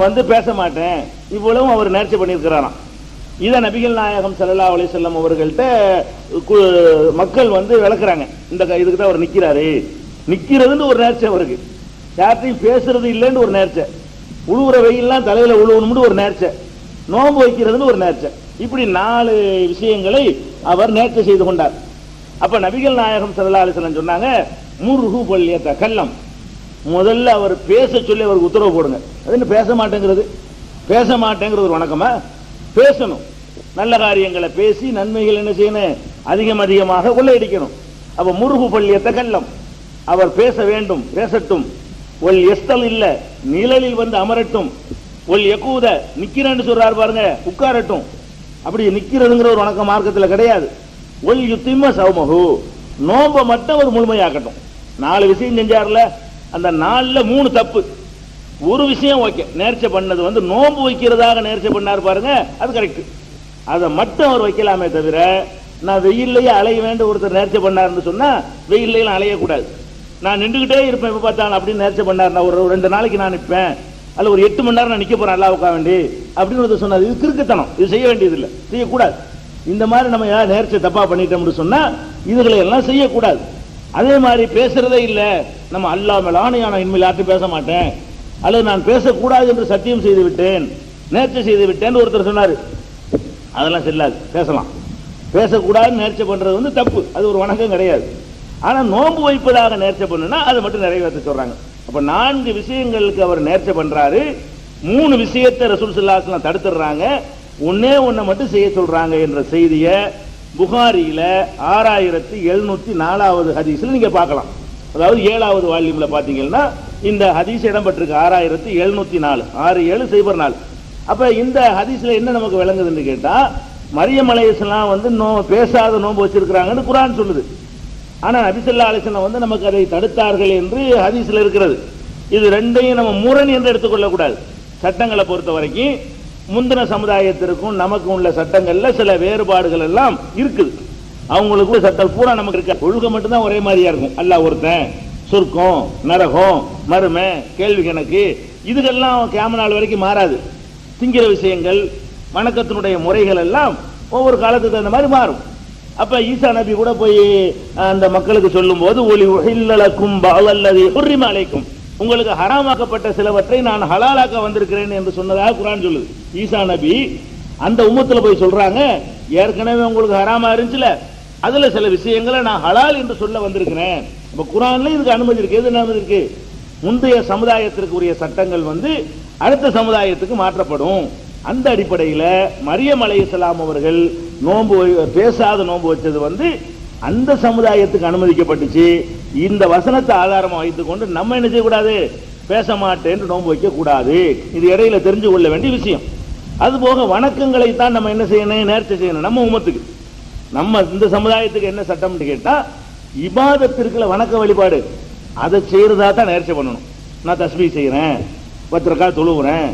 வந்து பேச மாட்டேன், இவ்வளவும் அவர் நேர்ச்சி பண்ணியிருக்கிறாராம். இதை நபிகள் நாயகம் ஸல்லல்லாஹு அலைஹி வஸல்லம் அவர்கள்ட்ட மக்கள் வந்து விளக்குறாங்க. இந்த இதுக்கு தான் அவர் நிக்கிறாரு, நிக்கிறதுன்னு ஒரு நேர்ச்சி அவருக்கு, யார்ட்டையும் பேசுறது இல்லைன்னு ஒரு நேர்ச்சை, உழுவுற வெயில்லாம் தலையில உழுவணும்னு ஒரு நேர்ச்சை, நோன்பு வைக்கிறதுன்னு ஒரு நேர்ச்சை. இப்படி 4 விஷயங்களை அவர் நேர்ச்சை செய்து கொண்டார். அப்ப நபிகள் நாயகம் ஸல்லல்லாஹு அலைஹி வஸல்லம் சொன்னாங்க, முர்ஹு பல்லியத கல்லம், முதல்ல அவர் பேச சொல்லி அவருக்கு உத்தரவு போடுங்க. அது என்ன பேச மாட்டேங்கிறது, பேச மாட்டேங்கிறது ஒரு வணக்கமா? பேசணும், நல்ல காரியங்களை பேசி நன்மைகள் என்ன செய்யணும், அதிகமாக கொள்ளையடிக்கணும். அப்ப முர்ஹு பல்லியத கல்லம், அவர் பேச வேண்டும், பேசட்டும். ஒல் எஸ்தல் இல்ல, நிழலில் வந்து அமரட்டும். ஒல் யகூத, நிக்கிறேன்னு சொல்றாரு பாருங்க, உட்காரட்டும். அப்படி நிக்கிறதுங்கிற ஒரு வணக்க மார்க்கத்தில் கிடையாது. ஒல் யுத்திம சௌமஹு, நோம்ப மட்டும் ஒரு முழுமையாக்கட்டும். 4 விஷயம் செஞ்சார்ல, அந்த 4ல 3 தப்பு, ஒரு விஷயம் ஓகே. நேர்ச்சை பண்ணது வந்து நோன்பு வைக்கிறதாக நேர்ச்சை பண்ணார் பாருங்க, அது கரெக்ட். அதை மட்டும் அவர் வைக்கலாமே தவிர, நான் வெயில்லையே அலைய வேண்டும் ஒருத்தர் நேர்ச்சை பண்ணாருன்னு சொன்னா வெயில்லையும் அலையக்கூடாது. நான் நின்றுகிட்டே இருப்பேன் எப்ப பார்த்தாலும் அப்படின்னு நேர்ச்சை பண்ணார், நான் ஒரு 2 நாளைக்கு நான் நிற்பேன், அல்ல ஒரு 8 மணி நேரம் நான் நிக்க போறேன் அல்லாஹ் உட்கார வேண்டி அப்படின்னு ஒருத்தர் சொன்னார். இது கிறுக்குத்தனம், இது செய்ய வேண்டியது இல்லை, செய்யக்கூடாது. இந்த மாதிரி நம்ம யார் நேர்ச்சை தப்பா பண்ணிட்டோம்னு சொன்னா இதுகளை எல்லாம் செய்யக்கூடாது. அதே மாதிரி பேசுறதே இல்லை, நம்ம அல்லாஹ் மேல ஆணையான இனிமேல் யார்ட்டும் பேச மாட்டேன், அல்லது நான் பேசக்கூடாது என்று சத்தியம் செய்து விட்டேன், நேர்ச்சை செய்து விட்டேன் ஒருத்தர் சொன்னாரு, அதெல்லாம் செல்லாது. பேசலாம், பேசக்கூடாதுன்னு நேர்ச்சை பண்றது வந்து தப்பு, அது ஒரு வணக்கம் கிடையாது. ஆனா நோன்பு வைப்பதாக நேர்ச்சை பண்ணுனா அதை மட்டும் நிறைவேற்ற சொல்றாங்க. அப்ப 4 விஷயங்களுக்கு அவர் நேர்ச்சை பண்றாரு, 3 விஷயத்தை ரசூல் ஸல்லல்லாஹு அலைஹி வஸல்லம் தடுத்துறாங்க, ஒன்னே ஒன்றை மட்டும் செய்ய சொல்றாங்க என்ற செய்தியை புகாரியில 6704வது ஹதீஸ்ல நீங்க பார்க்கலாம். அதாவது 7வது வால்யூம்ல பாத்தீங்கன்னா இந்த ஹதீஸ் இடம்பெற்றிருக்கு 6704, 6704. அப்ப இந்த ஹதீஸ்ல என்ன நமக்கு விளங்குதுன்னு கேட்டா, மரியம் அலைஹிஸ்ஸலாம் வந்து பேசாத நோன்பு வச்சிருக்கிறாங்கன்னு குர்ஆன் சொல்லுது. ஆனா நபி ஸல்லல்லாஹு அலைஹி வஸல்லம் வந்து நமக்கு அதை தடுத்தார்கள் என்று ஹதீஸ்ல இருக்கிறது. இது ரெண்டையும் நம்ம முரண் என்று எடுத்துக்கொள்ள கூடாது. சட்டங்களை பொறுத்த வரைக்கும் முந்தின சமுதாயத்திற்கும் நமக்கும் உள்ள சட்டங்கள்ல சில வேறுபாடுகள் எல்லாம் இருக்குது. அவங்களுக்கு சட்டம் பூரா நமக்கு இருக்க, ஒழுக்கம் மட்டும்தான் ஒரே மாதிரியா இருக்கும். அல்லாஹ் ஒருத்தன், சொர்க்கம், நரகம், மறுமை, கேள்வி கணக்கு, இதுக்கெல்லாம் கியாமத் நாள் வரைக்கும் மாறாது. திங்கிற விஷயங்கள், வணக்கத்தினுடைய முறைகள் எல்லாம் ஒவ்வொரு காலத்துக்கு அந்த மாதிரி மாறும். அப்ப ஈசா நபி கூட போய் அந்த மக்களுக்கு சொல்லும் போது, ஒலி உஹில்லலக்கும் பஅல்லதி ஹுர்ரிம அலைக்கும், உங்களுக்கு ஹராமாக்கப்பட்ட சிலவற்றை நான் ஹலாலாக்க வந்திருக்கிறேன் என்று சொன்னதாக குர்ஆன் சொல்லுது. ஈசா நபி அந்த உம்மத்துல போய் சொல்றாங்க, ஏற்கனவே உங்களுக்கு ஹராமா இருந்துச்சுல, அதுல சில விஷயங்களை நான் ஹலால் என்று சொல்ல வந்திருக்கிறேன். அப்ப குர்ஆன்ல இதுக்கு அனுமதி இருக்கு. எது அனுமதி இருக்கு? முந்தைய சமுதாயத்திற்கு உரிய சட்டங்கள் அடுத்த சமுதாயத்துக்கு மாற்றப்படும். அந்த அடிப்படையில் மரியம் அலைஹிஸ்ஸலாம் அவர்கள் நோன்பு பேசாத நோன்பு வச்சது அந்த சமுதாயத்துக்கு அனுமதிக்கப்பட்டுச்சு. இந்த வசனத்தை ஆதாரமா வைத்துக் கொண்டு நம்ம என்ன செய்யக்கூடாது? பேச மாட்டேன் நோன்பு வைக்க கூடாது. இது இடையில தெரிஞ்சு கொள்ள வேண்டிய விஷயம். அதுபோக வணக்கங்களை தான் நம்ம என்ன செய்யணும்? நேர்ச்சி செய்யணும். நம்ம உம்மத்துக்கு, நம்ம இந்த சமுதாயத்துக்கு என்ன சட்டம்னு கேட்டா, இபாதத்திற்குள்ள வணக்க வழிபாடு அதை செய்யறதா தான் நேர்ச்சி பண்ணணும். நான் தஸ்பீஹ் செய்யறேன், 10 ரக்காத் தொழுகிறேன்,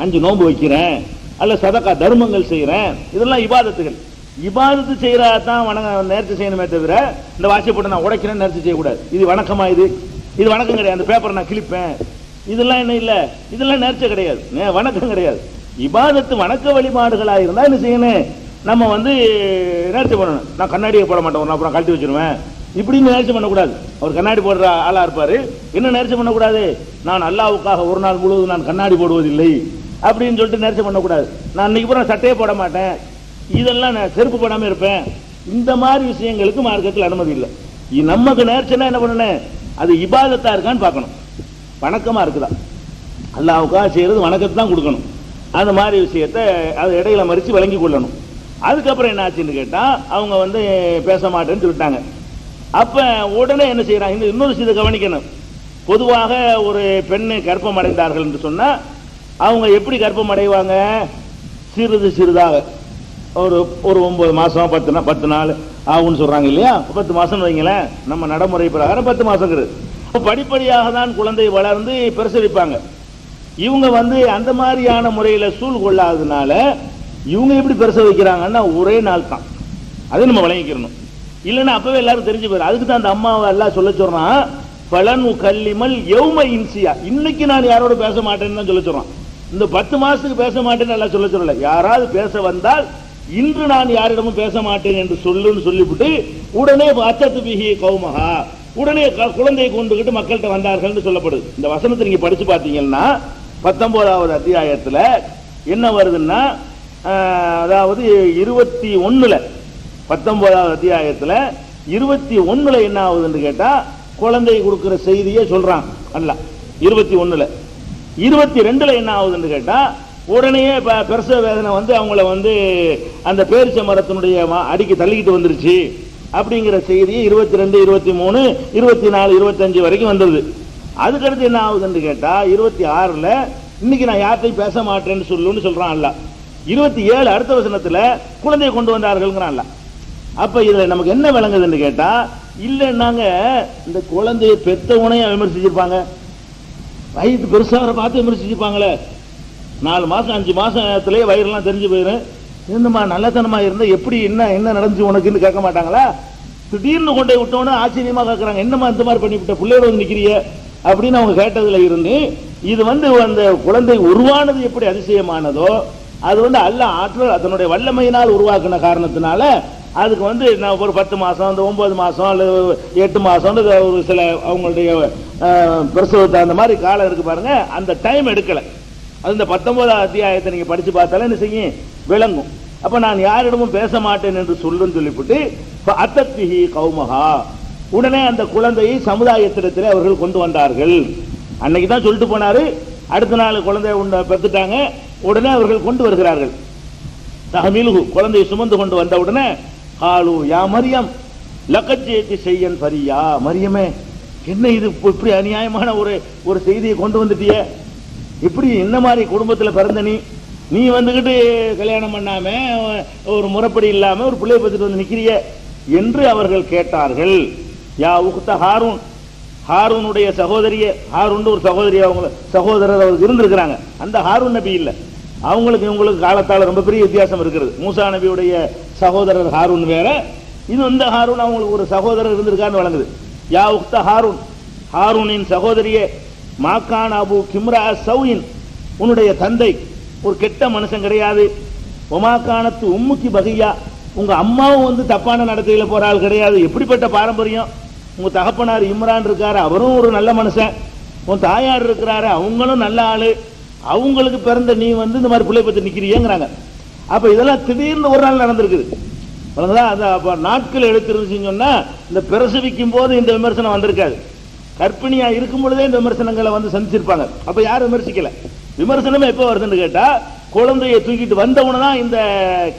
5 நோன்பு வைக்கிறேன், அல்ல சதக்கா தர்மங்கள் செய்யறேன், இதெல்லாம் இபாதத்துகள். இபாதத்து செய்யறதா தான் நேர்ச்சி செய்யணுமே தவிர, இந்த வாட்சி போட்டு நான் உடைக்கிறேன் நேர்ச்சி செய்யக்கூடாது. இது வணக்கமா? இது வணக்கம் கிடையாது. அந்த பேப்பரை நான் கிழிப்பேன், இதெல்லாம் என்ன இல்லை, இதெல்லாம் நேர்ச்சி கிடையாது, வணக்கம் கிடையாது. இபாதத்து வணக்க வழிபாடுகளா இருந்தா என்ன செய்யணும்? நம்ம நேர்ச்சி பண்ணணும். நான் கண்ணாடியை போட மாட்டேன், அப்புறம் கழட்டி வச்சிருவேன், இப்படின்னு நேர்ச்சி பண்ணக்கூடாது. அவர் கண்ணாடி போடுற ஆளா இருப்பாரு, என்ன நேர்ச்சி பண்ணக்கூடாது? நான் அல்லாஹ்வுக்காக ஒரு நாள் முழுவதும் நான் கண்ணாடி போடுவதில்லை அப்படின்னு சொல்லிட்டு நேர்ச்சி பண்ணக்கூடாது. நான் இன்னைக்கு பூரா சட்டையே போட மாட்டேன், இதெல்லாம் நான் செருப்பு போடாம இருப்பேன், இந்த மாதிரி விஷயங்களுக்கு மார்க்கத்தில் அனுமதி இல்லை. நமக்கு நேர்ச்சினா என்ன பண்ணணும்? அது இபாதத்தா இருக்கான்னு பார்க்கணும், வணக்கமா இருக்குதா, அல்லாஹ்வுக்காக செய்யறது வணக்கத்தை தான் கொடுக்கணும். அந்த மாதிரி விஷயத்தை அதை இடையில மறித்து விளங்கி கொள்ளணும். அதுக்கப்புறம் என்ன ஆச்சுன்னு கேட்டா, அவங்க பேச மாட்டேன்னு சொல்லிட்டாங்க. அப்ப உடனே என்ன செய்யறாங்க? இன்னொரு விஷயத்தை கவனிக்கணும். பொதுவாக ஒரு பெண்ணை கர்ப்பம் அடைந்தார்கள் என்று சொன்னா அவங்க எப்படி கர்ப்பம் அடைவாங்க? சிறிது சிறிதாக ஒரு 9 மாசம் 10 நாள் ஆகும்னு சொல்றாங்க இல்லையா? 10 மாசம் வைங்களேன், நம்ம நடைமுறை பிரகாரம் 10 மாசங்கிறது. படிப்படியாக தான் குழந்தை வளர்ந்து பிரசவிப்பாங்க. இவங்க அந்த மாதிரியான முறையில சூழ் கொள்ளாததுனால இவங்க எப்படி பிரசவிக்கிறாங்கன்னா ஒரே நாள் தான். அதை நம்ம வழங்கிக்கிறணும். இல்லைன்னா அப்பவே எல்லாரும் தெரிஞ்சு போயிடும். அதுக்கு தான் அந்த அம்மாவை எல்லாம் சொல்ல சொல்றான், பலன் கல்லிமல் யௌம இன்சியா, இன்னைக்கு நான் யாரோட பேச மாட்டேன்னு தான் சொல்ல சொல்றான். இந்த 10 மாசத்துக்கு பேச மாட்டேன்னு எல்லாம் சொல்ல சொல்லல. யாராவது பேச வந்தால் இன்று நான் யாரிடமும் பேச மாட்டேன் என்று சொல்லுன்னு சொல்லிவிட்டு உடனே அச்சத்து பிஹி கௌமஹா, உடனே குழந்தையை கொண்டுகிட்டு மக்கள்கிட்ட வந்தார்கள் சொல்லப்படுது. இந்த வசனத்தை நீங்க படிச்சு பார்த்தீங்கன்னா 19வது அத்தியாயத்துல என்ன வருதுன்னா, அதாவது 21ல 19வது அத்தியாயத்துல 21ல என்ன ஆகுதுன்னு கேட்டா, குழந்தை கொடுக்கிற செய்தியை சொல்றான் அல்ல. 21ல 22ல என்ன ஆகுதுன்னு கேட்டா, உடனே பிரசவ வேதனை அவங்கள அந்த பேரிச்ச மரத்தினுடைய அடிக்கு தள்ளிக்கிட்டு வந்துருச்சு அப்படிங்கிற செய்தி 22, 23, 24, 25 வரைக்கும் வந்துருது. அதுக்கடுத்து என்ன ஆகுதுன்னு கேட்டா, 26ல இன்னைக்கு நான் யார்கிட்டையும் பேச மாட்டேன்னு சொல்லுன்னு சொல்றான் அல்ல. 27 அடுத்த வசனத்துல குழந்தையை கொண்டு வந்தார்கள் அல்ல. அப்ப இதுல நமக்கு என்ன விளங்குதுன்னு கேட்டா, இல்லைன்னாங்க இந்த குழந்தைய பெத்தவனையும் விமர்சிச்சிருப்பாங்க, வயிற்று பெருசாக பார்த்து விமர்சிச்சிருப்பாங்களே, 4 மாசம் 5 மாசத்திலேயே வயிறுலாம் தெரிஞ்சு போயிடும், என்னமா நல்லத்தனமா இருந்தா எப்படி என்ன நடந்துச்சு உனக்குன்னு கேட்க மாட்டாங்களா? திடீர்னு கொண்டே விட்டோன்னு ஆச்சரியமா கேட்கறாங்க, என்னமா இந்த மாதிரி பண்ணிவிட்ட, பிள்ளையோட நிக்கிறிய அப்படின்னு அவங்க கேட்டதுல இருந்து இது அந்த குழந்தை உருவானது எப்படி அதிசயமானதோ, அது அல்லாஹ் ஆற்றல் அதனுடைய வல்லமையினால் உருவாக்கின காரணத்தினால அதுக்கு நான் ஒரு 10 மாசம், அந்த 9 மாசம் அல்லது 8 மாசம் ஒரு சில அவங்களுடைய பிரசவத்தை அந்த மாதிரி காலம் இருக்கு பாருங்க, அந்த டைம் எடுக்கல. அது இந்த 19வது அத்தியாயத்தை நீங்க படிச்சு பார்த்தாலும் என்ன செய்யும், விளங்கும். அப்ப நான் யாரிடமும் பேச மாட்டேன் என்று சொல்லுன்னு சொல்லிவிட்டு அத்தத்திஹி கௌமஹா, உடனே அந்த குழந்தையை சமுதாயத்திடத்தில் அவர்கள் கொண்டு வந்தார்கள். அன்னைக்கு தான் சொல்லிட்டு போனாரு, அடுத்த நாள் குழந்தைய பெற்றுட்டாங்க, உடனே அவர்கள் கொண்டு வருகிறார்கள். தஹமீலுஹு, குழந்தையை சுமந்து கொண்டு வந்த உடனே காலு யா மரியம் லகஜேதி செய்யன் ஃபரியா, மரியமே என்ன இது இப்படி அநியாயமான ஒரு செய்தியை கொண்டு வந்துட்டிய, இப்படி என்ன மாதிரி குடும்பத்தில் பிறந்த நீ வந்துகிட்டு கல்யாணம் பண்ணாம ஒரு முறைப்படி இல்லாம ஒரு பிள்ளையை பத்திட்டு நிக்கிறிய என்று அவர்கள் கேட்டார்கள். யா உக்த ஹாரூன், ஹாரூனுடைய சகோதரிய, ஹாரூன் ஒரு சகோதரி, அவங்க சகோதரர் அவருக்கு இருந்திருக்கிறாங்க, அந்த ஹாரூன் நபி இல்ல, அவங்களுக்கு இவங்களுக்கு காலத்தால ரொம்ப பெரிய வித்தியாசம் இருக்கிறது. மூசா நபியுடைய சகோதரர் ஹாரூன் வேற, இது இந்த ஹாரூன் அவங்களுக்கு ஒரு சகோதரர் இருந்திருக்கான்னு வழங்குது. யா உக்த ஹாரூன், ஹாரூனின் சகோதரியே, மாக்கான் அபு கிம்ரா சௌயின், உன்னுடைய தந்தை ஒரு கெட்ட மனுஷன் கிடையாது. ஒமாக்கானத்து உம்முக்கி பகியா, உங்க அம்மாவும் வந்து தப்பான நடத்தையில போற ஆள் கிடையாது. எப்படிப்பட்ட பாரம்பரியம்! உங்க தகப்பனார் இம்ரான் இருக்காரு, அவரும் ஒரு நல்ல மனுஷன். உன் தாயார் இருக்கிறாரு, அவங்களும் நல்ல ஆளு. அவங்களுக்கு பிறந்த நீ வந்து இந்த மாதிரி பிள்ளை பத்தி நிக்கிறியங்கிறாங்க. அப்ப இதெல்லாம் திடீர்னு ஒரு நாள் நடந்திருக்குது. நாட்கள் எடுத்துருந்துச்சுன்னு சொன்னா இந்த பிரசவிக்கும் போது இந்த விமர்சனம் வந்திருக்காது. கர்ப்பிணியா இருக்கும் பொழுதே இந்த விமர்சனங்களை வந்து சந்திச்சிருப்பாங்க. அப்ப யாரும் விமர்சிக்கல. விமர்சனமே எப்ப வருதுன்னு கேட்டா, குழந்தையை தூக்கிட்டு வந்தவனதான் இந்த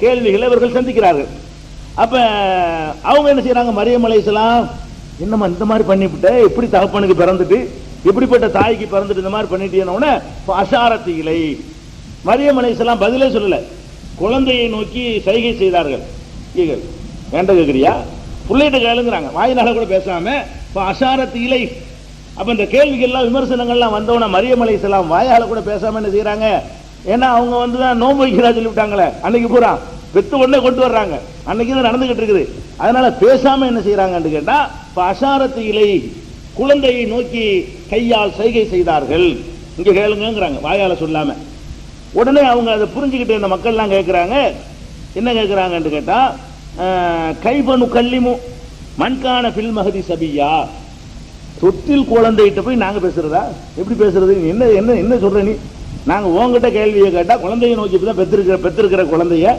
கேள்விகளை இவர்கள் சந்திக்கிறார்கள். அப்ப அவங்க என்ன செய்யறாங்க, மரியம் அலைஹிஸ்ஸலாம், என்னம்மா இந்த மாதிரி பண்ணிவிட்ட, எப்படி தகப்பனுக்கு பிறந்துட்டு, எப்படிப்பட்ட தாய்க்கு பிறந்துட்டு இந்த மாதிரி பண்ணிட்டு அஷாரத்து இலை. மரியம் அலைஹிஸ்ஸலாம் பதிலே சொல்லல, குழந்தையை நோக்கி சைகை செய்தார்கள். ஏண்ட கேக்குறியா, பிள்ளைகிட்ட கேளுங்கிறாங்க, வாயினால கூட பேசாம அஷாரத்து இலை. அப்ப இந்த கேள்விகள்லாம் விமர்சனங்கள்லாம் வந்தவன மரியம் அலைஹிஸ்ஸலாம் வாயால கூட பேசாம என்ன செய்யறாங்க, ஏன்னா அவங்க வந்துதான் நோன்பு வைக்கிறா சொல்லிவிட்டாங்களே, அன்னைக்கு பூரா பெத்து உடனே கொண்டு வர்றாங்க, அன்னைக்கு தான் நடந்துகிட்டு இருக்குது. அதனால பேசாம என்ன செய்யறாங்கன்னு கேட்டா, அஷாரத்து இலை, குழந்தையை நோக்கி கையால் சைகை செய்தார்கள். இங்க கேளுங்கிறாங்க, வாயால சொல்லாம. உடனே அவங்க அதை புரிஞ்சுக்கிட்டு இந்த மக்கள்லாம் கேட்கிறாங்க, என்ன கேட்கிறாங்கன்னு கேட்டா, கைபனு கல்லிமு மண்கான பில் மகதி சபியா, தொட்டில் குழந்தைகிட்ட போய் நாங்க பேசுறதா, எப்படி பேசுறது, என்ன என்ன என்ன சொல்ற நீ, நாங்க உங்ககிட்ட கேள்வியை கேட்டா குழந்தையை நோக்கி தான் பெற்றிருக்கிற குழந்தைய,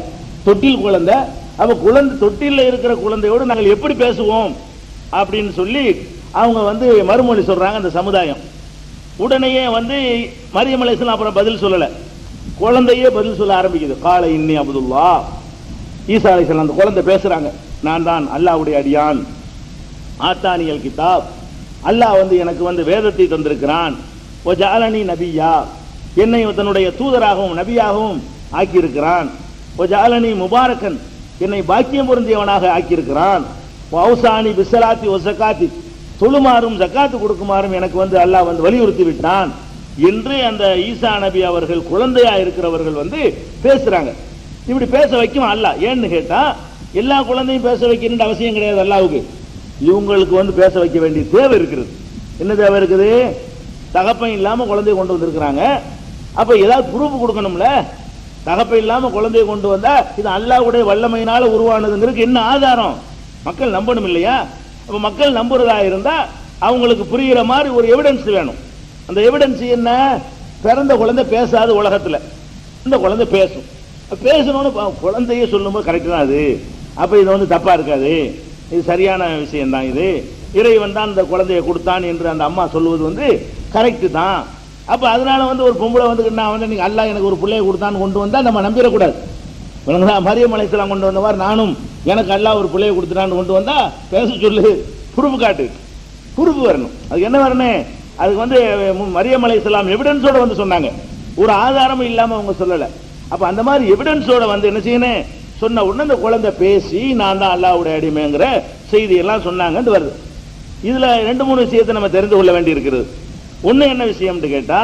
தொட்டில் குழந்தை, அப்ப குழந்தை தொட்டில இருக்கிற குழந்தையோடு நாங்கள் எப்படி பேசுவோம் அப்படின்னு சொல்லி அவங்க வந்து மறுமொழி சொல்றாங்க அந்த சமுதாயம். உடனேயே வந்து மரியம் அலைஹிஸ்ஸலாம் அப்புறம் பதில் சொல்லல, குழந்தையே பதில் சொல்ல ஆரம்பிக்குது. கால இன்னி அப்துல்லா, ஈசா அலைஹிஸ்ஸலாம் அந்த குழந்தை பேசுறாங்க, நான் தான் அல்லாஹ்வுடைய அடியான். ஆத்தானியல் கிதாப், அல்லாஹ் வந்து எனக்கு வந்து வேதத்தை தந்திருக்கிறான். ஓ ஜஅலனி நபியா, என்னை தன்னுடைய தூதராகவும் நபியாகவும் ஆக்கியிருக்கிறான். ஓ ஜஅலனி முபாரக்கன், என்னை பாக்கியம் பொருந்தியவனாக ஆக்கியிருக்கிறான். வௌசானி பிஸ்ஸலாத்தி வ ஸகாத்தி, தொழுமாறும் ஜக்காத்து கொடுக்குமாறும் எனக்கு வந்து அல்லாஹ் வந்து வலியுறுத்தி விட்டான் என்று அந்த ஈசா நபி அவர்கள் குழந்தையா இருக்கிறவர்கள் வந்து பேசுறாங்க. இப்படி பேச வைக்கும் அல்லாஹ். ஏன்னு கேட்டா, எல்லா குழந்தையும் பேச வைக்கிற அவசியம் கிடையாது அல்லாஹ்வுக்கு. இவங்களுக்கு வந்து பேச வைக்க வேண்டிய தேவை இருக்கிறது. என்ன தேவை இருக்குது, தகப்பன் இல்லாம குழந்தைய கொண்டு வந்திருக்கிறாங்க. அப்ப ஏதாவது ப்ரூஃப் கொடுக்கணும்ல, தகப்பன் இல்லாம குழந்தைய கொண்டு வந்தா இது அல்லாஹ்வுடைய வல்லமையினால உருவானதுங்கிறதுக்கு என்ன ஆதாரம், மக்கள் நம்பணும் இல்லையா? அப்ப மக்கள் நம்புறதா இருந்தா அவங்களுக்கு புரிகிற மாதிரி ஒரு எவிடன்ஸ் வேணும். அந்த எவிடன்ஸ் என்ன, பிறந்த குழந்தை பேசாத உலகத்துல இந்த குழந்தை பேசும். பேசணும்னு குழந்தைய சொல்லும்போது கரெக்ட் தான் அது. அப்ப இது வந்து தப்பா இருக்காது, இது சரியான விஷயம் தான். இது இறைவன் தான் இந்த குழந்தைய கொடுத்தான் என்று அந்த அம்மா சொல்லுவது வந்து கரெக்ட் தான். அப்ப அதனால வந்து ஒரு பொம்பளை வந்து நான் வந்து நீங்க அல்லாஹ் எனக்கு ஒரு பிள்ளையை கொடுத்தான்னு கொண்டு வந்தா நம்ம நம்பிடக்கூடாது. மரியம் அலைஹிஸ்ஸலாம் கொண்டு வந்தவாறு நானும் எனக்கு அல்லாஹ் ஒரு பிள்ளையை கொடுத்துட்டான்னு கொண்டு வந்தா பேச சொல்லு, ப்ரூஃப் காட்டு, ப்ரூஃப் வரணும். அதுக்கு என்ன வரணும், அதுக்கு வந்து மரியம் அலைஹிஸ்ஸலாம் எவிடன்ஸோட வந்து சொன்னாங்க, ஒரு ஆதாரமும் இல்லாம அவங்க சொல்லல. அப்ப அந்த மாதிரி எவிடன்ஸோட வந்து என்ன செய்யணும், சொன்ன உடனே அந்த குழந்தை பேசி நான் தான் அல்லாஹ்வுடைய அடிமைங்கிற செய்தி எல்லாம் சொன்னாங்கன்னு வருது. இதுல 2-3 விஷயத்தை நம்ம தெரிந்து கொள்ள வேண்டி இருக்கிறது. ஒண்ணு என்ன விஷயம்னு கேட்டா,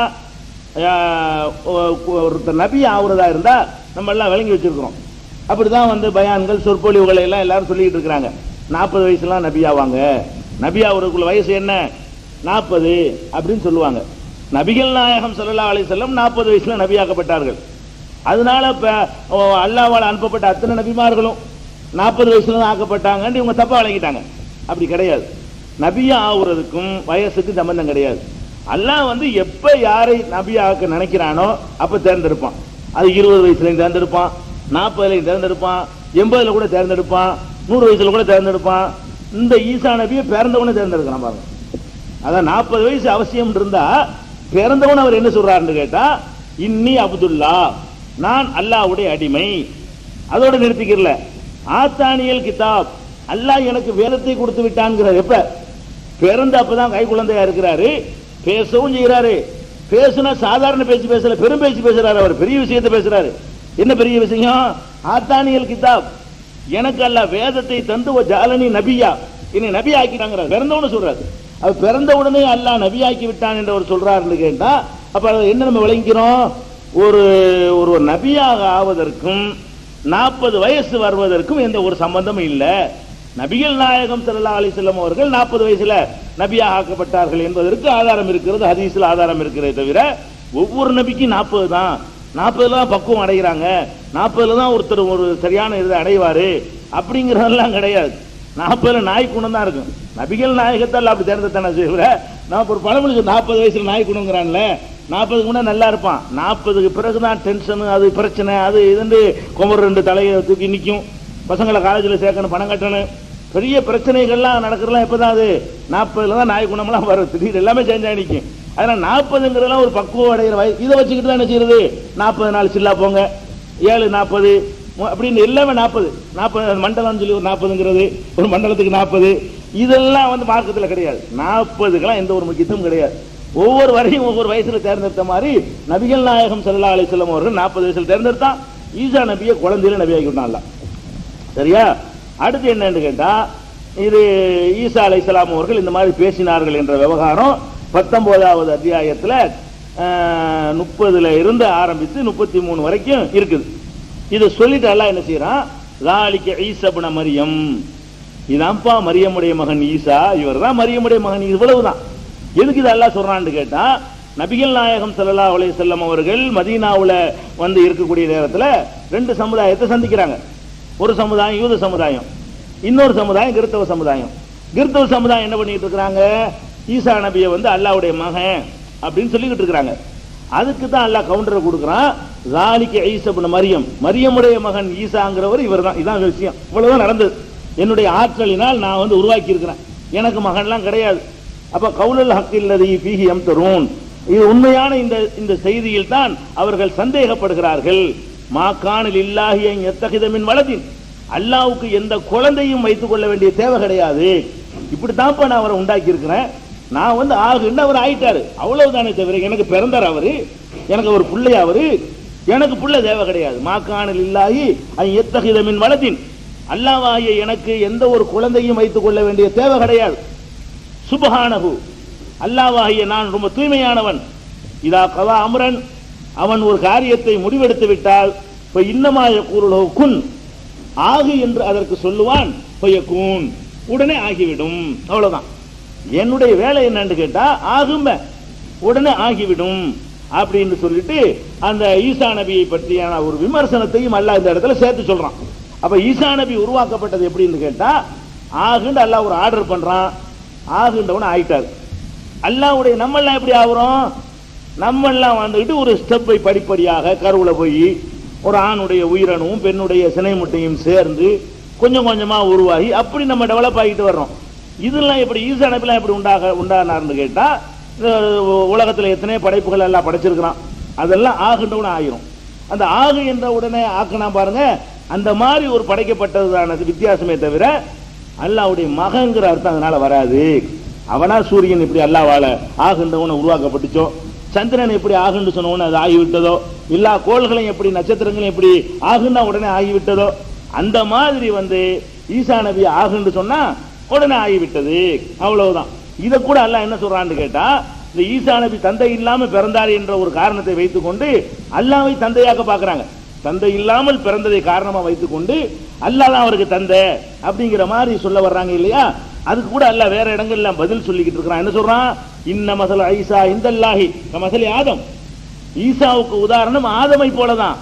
ஒருத்தர் நபி ஆகுறதா இருந்தா நம்ம எல்லாம் விளங்கி வச்சிருக்கிறோம். அப்படிதான் வந்து பயான்கள் சொற்பொழிவுகளை எல்லாம் எல்லாரும் சொல்லிட்டு இருக்கிறாங்க. 40 வயசுலாம் நபி ஆவாங்க, நபி ஆகுறதுக்குள்ள வயசு என்ன 40 அப்படின்னு சொல்லுவாங்க. நபிகள் நாயகம் ஸல்லல்லாஹு அலைஹி வஸல்லம் 40 வயசுல நபியாக்கப்பட்டார்கள். அதனால அல்லாஹ்வால் அனுப்பப்பட்ட அத்தனை நபிமார்களும் 40 வயசுல தான் ஆக்கப்பட்டாங்க. இவங்க தப்பா வழங்கிட்டாங்க. அப்படி கிடையாது. நபியா ஆகுறதுக்கும் வயசுக்கு சம்பந்தம் கிடையாது. அல்லாஹ் வந்து எப்ப யாரை நபியாக்க நினைக்கிறானோ அப்ப தேர்ந்தெடுப்பான். அது 20 வயசுலையும் தேர்ந்தெடுப்பான், 40லையும் தேர்ந்தெடுப்பான், 80ல கூட தேர்ந்தெடுப்பான், 100 வயசுல கூட தேர்ந்தெடுப்பான். இந்த ஈசா நபியை பிறந்தவனை தேர்ந்தெடுக்கலாம் பாருங்க. அதான் 40 வயசு அவசியம் இருந்தா பிறந்தவன் அவர் என்ன சொல்றாருன்னு கேட்டா, இன்னி அப்துல்லா, நான் அல்லாஹ்வுடைய அடிமை. அதோட நிறுத்திக்கிறல, ஆத்தானியல் கிதாப், அல்லாஹ் எனக்கு வேதத்தை கொடுத்து விட்டான்ங்கிறார். எப்ப பிறந்த அப்பதான் கை குழந்தையா இருக்கிறாரு, பேசவும் செய்யறாரு. பேசுனா சாதாரண பேச்சு பேசல, பெரும் பேச்சு பேசுறாரு. அவர் பெரிய விஷயத்தை பேசுறாரு. என்ன பெரிய விஷயம், ஆத்தானியல் கிதாப், எனக்கு அல்லாஹ் வேதத்தை தந்து ஜஅலனி நபியா, என்னை நபி ஆக்கிட்டாங்க. பிறந்தவனு சொல்றாரு. அது பிறந்த உடனே அல்லாஹ் நபி ஆக்கி விட்டான் என்று அவர் சொல்றாருன்னு கேட்டா, அப்ப என்ன நம்ம விளங்கிக்கிறோம், ஒரு ஒரு நபியாக ஆவதற்கும் 40 வயசு வருவதற்கும் எந்த ஒரு சம்பந்தமும் இல்லை. நபிகள் நாயகம் ஸல்லல்லாஹு அலைஹி வஸல்லம் அவர்கள் 40 வயசுல நபியாக ஆக்கப்பட்டார்கள் என்பதற்கு ஆதாரம் இருக்கிறது, ஹதீஸ்ல ஆதாரம் இருக்கிறதே தவிர ஒவ்வொரு நபிக்கும் 40 தான், 40 தான் பக்குவம் அடைகிறாங்க, 40 தான் ஒருத்தர் ஒரு சரியான இதை அடைவாரு அப்படிங்கிறதெல்லாம் கிடையாது. 40 நாய் குணம் தான் இருக்கும். நபிகள் நாயகத்தால் அப்படி தேர்ந்தெடுத்தான செய்வர நான் ஒரு பழமொழிக்கு 40 வயசுல நாய் குணங்கிறான்ல, 40க்கு முன்னாடி நல்லா இருப்பான், 40க்கு பிறகுதான் டென்ஷனு, அது பிரச்சனை, அது இதுன்னு குமர் 2 தலையை தூக்கி நிற்கும், பசங்களை காலேஜில் சேர்க்கணும், பணம் கட்டணும், பெரிய பிரச்சனைகள்லாம் நடக்கிறதுலாம் எப்போதான் அது 40ல தான் நாய் குணம்லாம் வரும், திடீர்னு எல்லாமே சேஞ்ச் ஆகிக்கும். அதனால 40ங்கிறதெல்லாம் ஒரு பக்குவம் அடைகிற வயசு. இதை வச்சுக்கிட்டு தான் என்ன செய்யறது, 40 நாள் சில்லா போங்க, 7 40 அப்படின்னு எல்லாமே 40 மண்டலம்னு சொல்லி ஒரு 40ங்கிறது, ஒரு மண்டலத்துக்கு 40, இதெல்லாம் வந்து மார்க்கத்தில் கிடையாது. 40க்கெல்லாம் எந்த ஒரு முக்கியத்துவம் கிடையாது. ஒவ்வொரு வரையும் ஒவ்வொரு வயசுல தேர்ந்தெடுத்த மாதிரி நபிகள் நாயகம் ஸல்லல்லாஹு அலைஹி வஸல்லம் அவர்கள் 40 வயசுல தேர்ந்தெடுத்தான். ஈசா நபியை குழந்தையில நபியாக்கி விட்டான்ல. சரியா? அடுத்து என்னன்னு கேட்டா, இது ஈசா அலைஹிஸ்ஸலாம் அவர்கள் இந்த மாதிரி பேசினார்கள் என்ற விவகாரம் 19வது அத்தியாயத்துல 30ல இருந்து ஆரம்பித்து 33 வரைக்கும் இருக்குது. இதை சொல்லிட்டு அல்லாஹ் என்ன செய்யறான், ஸாலிக ஈஸா இப்னு மரியம், இதான்ப்பா மரியமுடைய மகன் ஈசா, இவர் தான் மரியமுடைய மகன், இவ்வளவுதான். எதுக்கு இது அல்லாஹ் சொல்றான்னு கேட்டா, நபிகள் நாயகம் ஸல்லல்லாஹு அலைஹி வஸல்லம் அவர்கள் மதீனாவுல வந்து இருக்கக்கூடிய நேரத்தில் 2 சமுதாயத்தை சந்திக்கிறாங்க. ஒரு சமுதாயம் யூத சமுதாயம், இன்னொரு சமுதாயம் கிறிஸ்தவ சமுதாயம். கிறிஸ்தவ சமுதாயம் என்ன பண்ணிட்டு இருக்கிறாங்க, ஈசா நபியை வந்து அல்லாஹ்வுடைய மகன் அப்படின்னு சொல்லிக்கிட்டு இருக்கிறாங்க. அதுக்கு தான் அல்லாஹ் கவுண்டரை கொடுக்குறான், ஸாலிக ஈஸா இப்னு மரியம், மரியமுடைய மகன் ஈசாங்கிறவர் இவர் தான். இதான் விஷயம், இவ்வளவுதான் நடந்தது. என்னுடைய ஆற்றலினால் நான் வந்து உருவாக்கி இருக்கிறேன், எனக்கு மகன்லாம் கிடையாது. அப்ப கவுலுல் ஹக்கில்லதி ஃபீஹி யம்தரூன், இது உண்மையான இந்த செய்தியில் தான் அவர்கள் சந்தேகப்படுகிறார்கள். மா கான லில்லாஹி அன் யத்தகித மின் வலதின், அல்லாஹ்வுக்கு எந்த குழந்தையும் வைத்துக் கொள்ள வேண்டிய தேவை கிடையாது. இப்படித்தான்ப்பா நான் அவரை உண்டாக்கி இருக்கிறேன், நான் வந்து ஆகுன்னு அவர் ஆயிட்டாரு, அவ்வளவுதானே தவிர எனக்கு பிறந்தார் அவரு, எனக்கு ஒரு பிள்ளை அவரு, எனக்கு பிள்ளை தேவை கிடையாது. மா கான லில்லாஹி அன் யத்தகித மின் வலதின், அல்லாஹ்வாகிய எனக்கு எந்த ஒரு குழந்தையும் வைத்துக் கொள்ள வேண்டிய தேவை கிடையாது. சுப்ஹானஹு, அல்லாஹ்வாகிய நான் ரொம்ப தூய்மையானவன். இதா கவா அம்ரன், அவன் ஒரு காரியத்தை முடிவெடுத்து விட்டால் இப்ப இன்னமா யகூலு குன், ஆகு என்று அதற்கு சொல்லுவான், ஃபயகூன், உடனே ஆகிவிடும். அவ்வளவுதான். என்னுடைய வேலை என்னன்னு கேட்டா ஆகும், உடனே ஆகிவிடும் அப்படின்னு சொல்லிட்டு அந்த ஈசா நபியை பற்றியான ஒரு விமர்சனத்தையும் அல்லாஹ் இந்த இடத்துல சேர்த்து சொல்றான். அப்ப ஈசா நபி உருவாக்கப்பட்டது எப்படின்னு கேட்டா, ஆகுன்னு அல்லாஹ் ஒரு ஆர்டர் பண்றான், ஆகுன்றவன ஆயிட்டாரு. அல்லாஹ்வுடைய நம்மெல்லாம் எப்படி ஆகுறோம், நம்மெல்லாம் வந்துட்டு ஒரு ஸ்டெப்பை படிப்படியாக கருவுல போய் ஒரு ஆணுடைய உயிரணுவும் பெண்ணுடைய சினை முட்டையும் சேர்ந்து கொஞ்சம் கொஞ்சமா உருவாகி அப்படி நம்ம டெவலப் ஆகிட்டு வர்றோம். இதெல்லாம் எப்படி ஈசா நபிலாம் எப்படி உண்டானார்னு கேட்டா, உலகத்தில் எத்தனை படைப்புகள் எல்லாம் படைச்சிருக்கிறான், அதெல்லாம் ஆகுன்றவன ஆயிரும். அந்த ஆகு என்ற உடனே ஆக்குனா பாருங்க, அந்த மாதிரி ஒரு படைக்கப்பட்டதானது வித்தியாசமே தவிர அல்லாஹ்வுடைய மகன்கிற அர்த்தம் அதனால வராது. அவனா சூரியன் இப்படி அல்லாஹ்வால ஆகுன்றவன உருவாக்கப்பட்டுச்சோ, சந்திரன் எப்படி ஆகுன்னு சொன்னவன அது ஆகிவிட்டதோ, எல்லா கோள்களையும் எப்படி நட்சத்திரங்களையும் எப்படி ஆகுன்னா உடனே ஆகிவிட்டதோ, அந்த மாதிரி வந்து ஈசா நபி ஆகுன்னு சொன்னா உடனே ஆகிவிட்டது, அவ்வளவுதான். இதை கூட அல்லாஹ் என்ன சொல்றான்னு கேட்டா, இந்த ஈசா நபி தந்தை இல்லாம பிறந்தார் என்ற ஒரு காரணத்தை வைத்துக் கொண்டு அல்லாஹ்வை தந்தையாக பார்க்கறாங்க. தந்தை இல்லாமல் பிறந்ததை காரணமா வைத்துக் கொண்டு அல்லாஹ் தான் அவருக்கு தந்தை அப்படிங்கிற மாதிரி சொல்ல வர்றாங்க இல்லையா. அதுக்கு கூட அல்லாஹ் வேற இடங்கள்ல பதில் சொல்லிக்கிட்டு இருக்கிறான். என்ன சொல்றான், இன்ன மஸல ஈசா இந்தல்லாஹி கமஸலி ஆதம், ஈசாவுக்கு உதாரணம் ஆதமை போலதான்.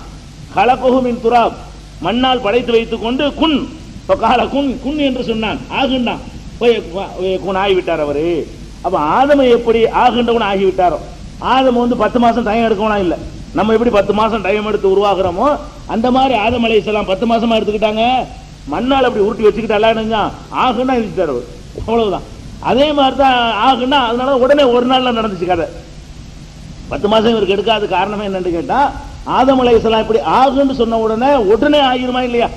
கலகஹு மின் துராப், மண்ணால் படைத்து வைத்துக் கொண்டு குன் ஃபகால குன், குன் என்று சொன்னான், ஆகுண்டான், குன் ஆகிவிட்டார் அவரு. அப்ப ஆதமை எப்படி ஆகுண்டவன் ஆகிவிட்டாரோ, ஆதம் வந்து 10 மாசம் டைம் எடுக்கவனா இல்ல, நம்ம எப்படி 10 மாசம் டைம் எடுத்து உருவாகிறோமோ அந்த மாதிரி ஆதம் அலைஹிஸ்ஸலாம் 10 மாசமா எடுத்துக்கிட்டாங்க. மண்ணால் அப்படி உருட்டி வச்சுக்கிட்டு ஆகுன்னா இருந்துட்டார், அவ்வளவுதான். அதே மாதிரி தான் ஆகுன்னா, அதனால உடனே ஒரு நாள்ல நடந்துச்சு கதை. 10 மாசம் இவருக்கு எடுக்காத காரணமே என்னன்னு கேட்டா, ஆதம் அலைஹிஸ்ஸலாம் இப்படி ஆகுன்னு சொன்ன உடனே ஆகிருமா இல்லையா,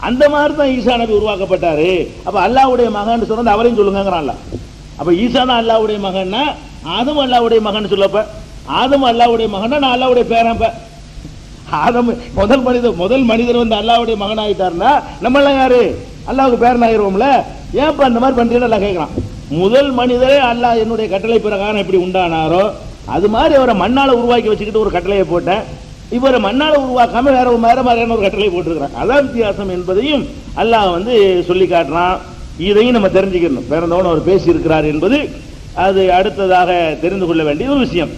அந்த மாதிரி தான் ஈசா நபி உருவாக்கப்பட்டாரு. அப்ப அல்லாஹ்வுடைய மகன் சொன்னது அவரையும் சொல்லுங்கிறான்ல. அப்ப ஈசா தான் அல்லாஹ்வுடைய மகன்னா, ஆதம் அல்லாஹ்வுடைய மகன் சொல்லப்ப, ஆதம் அல்லாஹ்வுடைய மகன்னா நான் அல்லாஹ்வுடைய பேரன். ஆதம் முதல் மனிதர் வந்து அல்லாஹ்வுடைய மகன் ஆயிட்டாருன்னா நம்ம எல்லாம் யாரு, அல்லாஹ்வுக்கு பேரன் ஆயிருவோம்ல. ஏன்ப்பா இந்த மாதிரி பண்றீங்க எல்லாம் கேட்கலாம். முதல் மனிதரே அல்லாஹ் என்னுடைய கட்டளை பிரகாரம் எப்படி உண்டானாரோ அது மாதிரி அவரை மண்ணால உருவாக்கி வச்சுக்கிட்டு ஒரு கட்டளையை போட்டேன், இவரை மண்ணால உருவாக்காம வேற மாதிரியான ஒரு கட்டளை போட்டிருக்கிறான். அதான் வித்தியாசம் என்பதையும் அல்லாஹ் சொல்லி காட்டுறான். இதையும் நம்ம தெரிஞ்சுக்கணும். பிறந்தவன் அவர் பேசி இருக்கிறார் என்பது அது அடுத்ததாக தெரிந்து கொள்ள வேண்டிய ஒரு விஷயம்.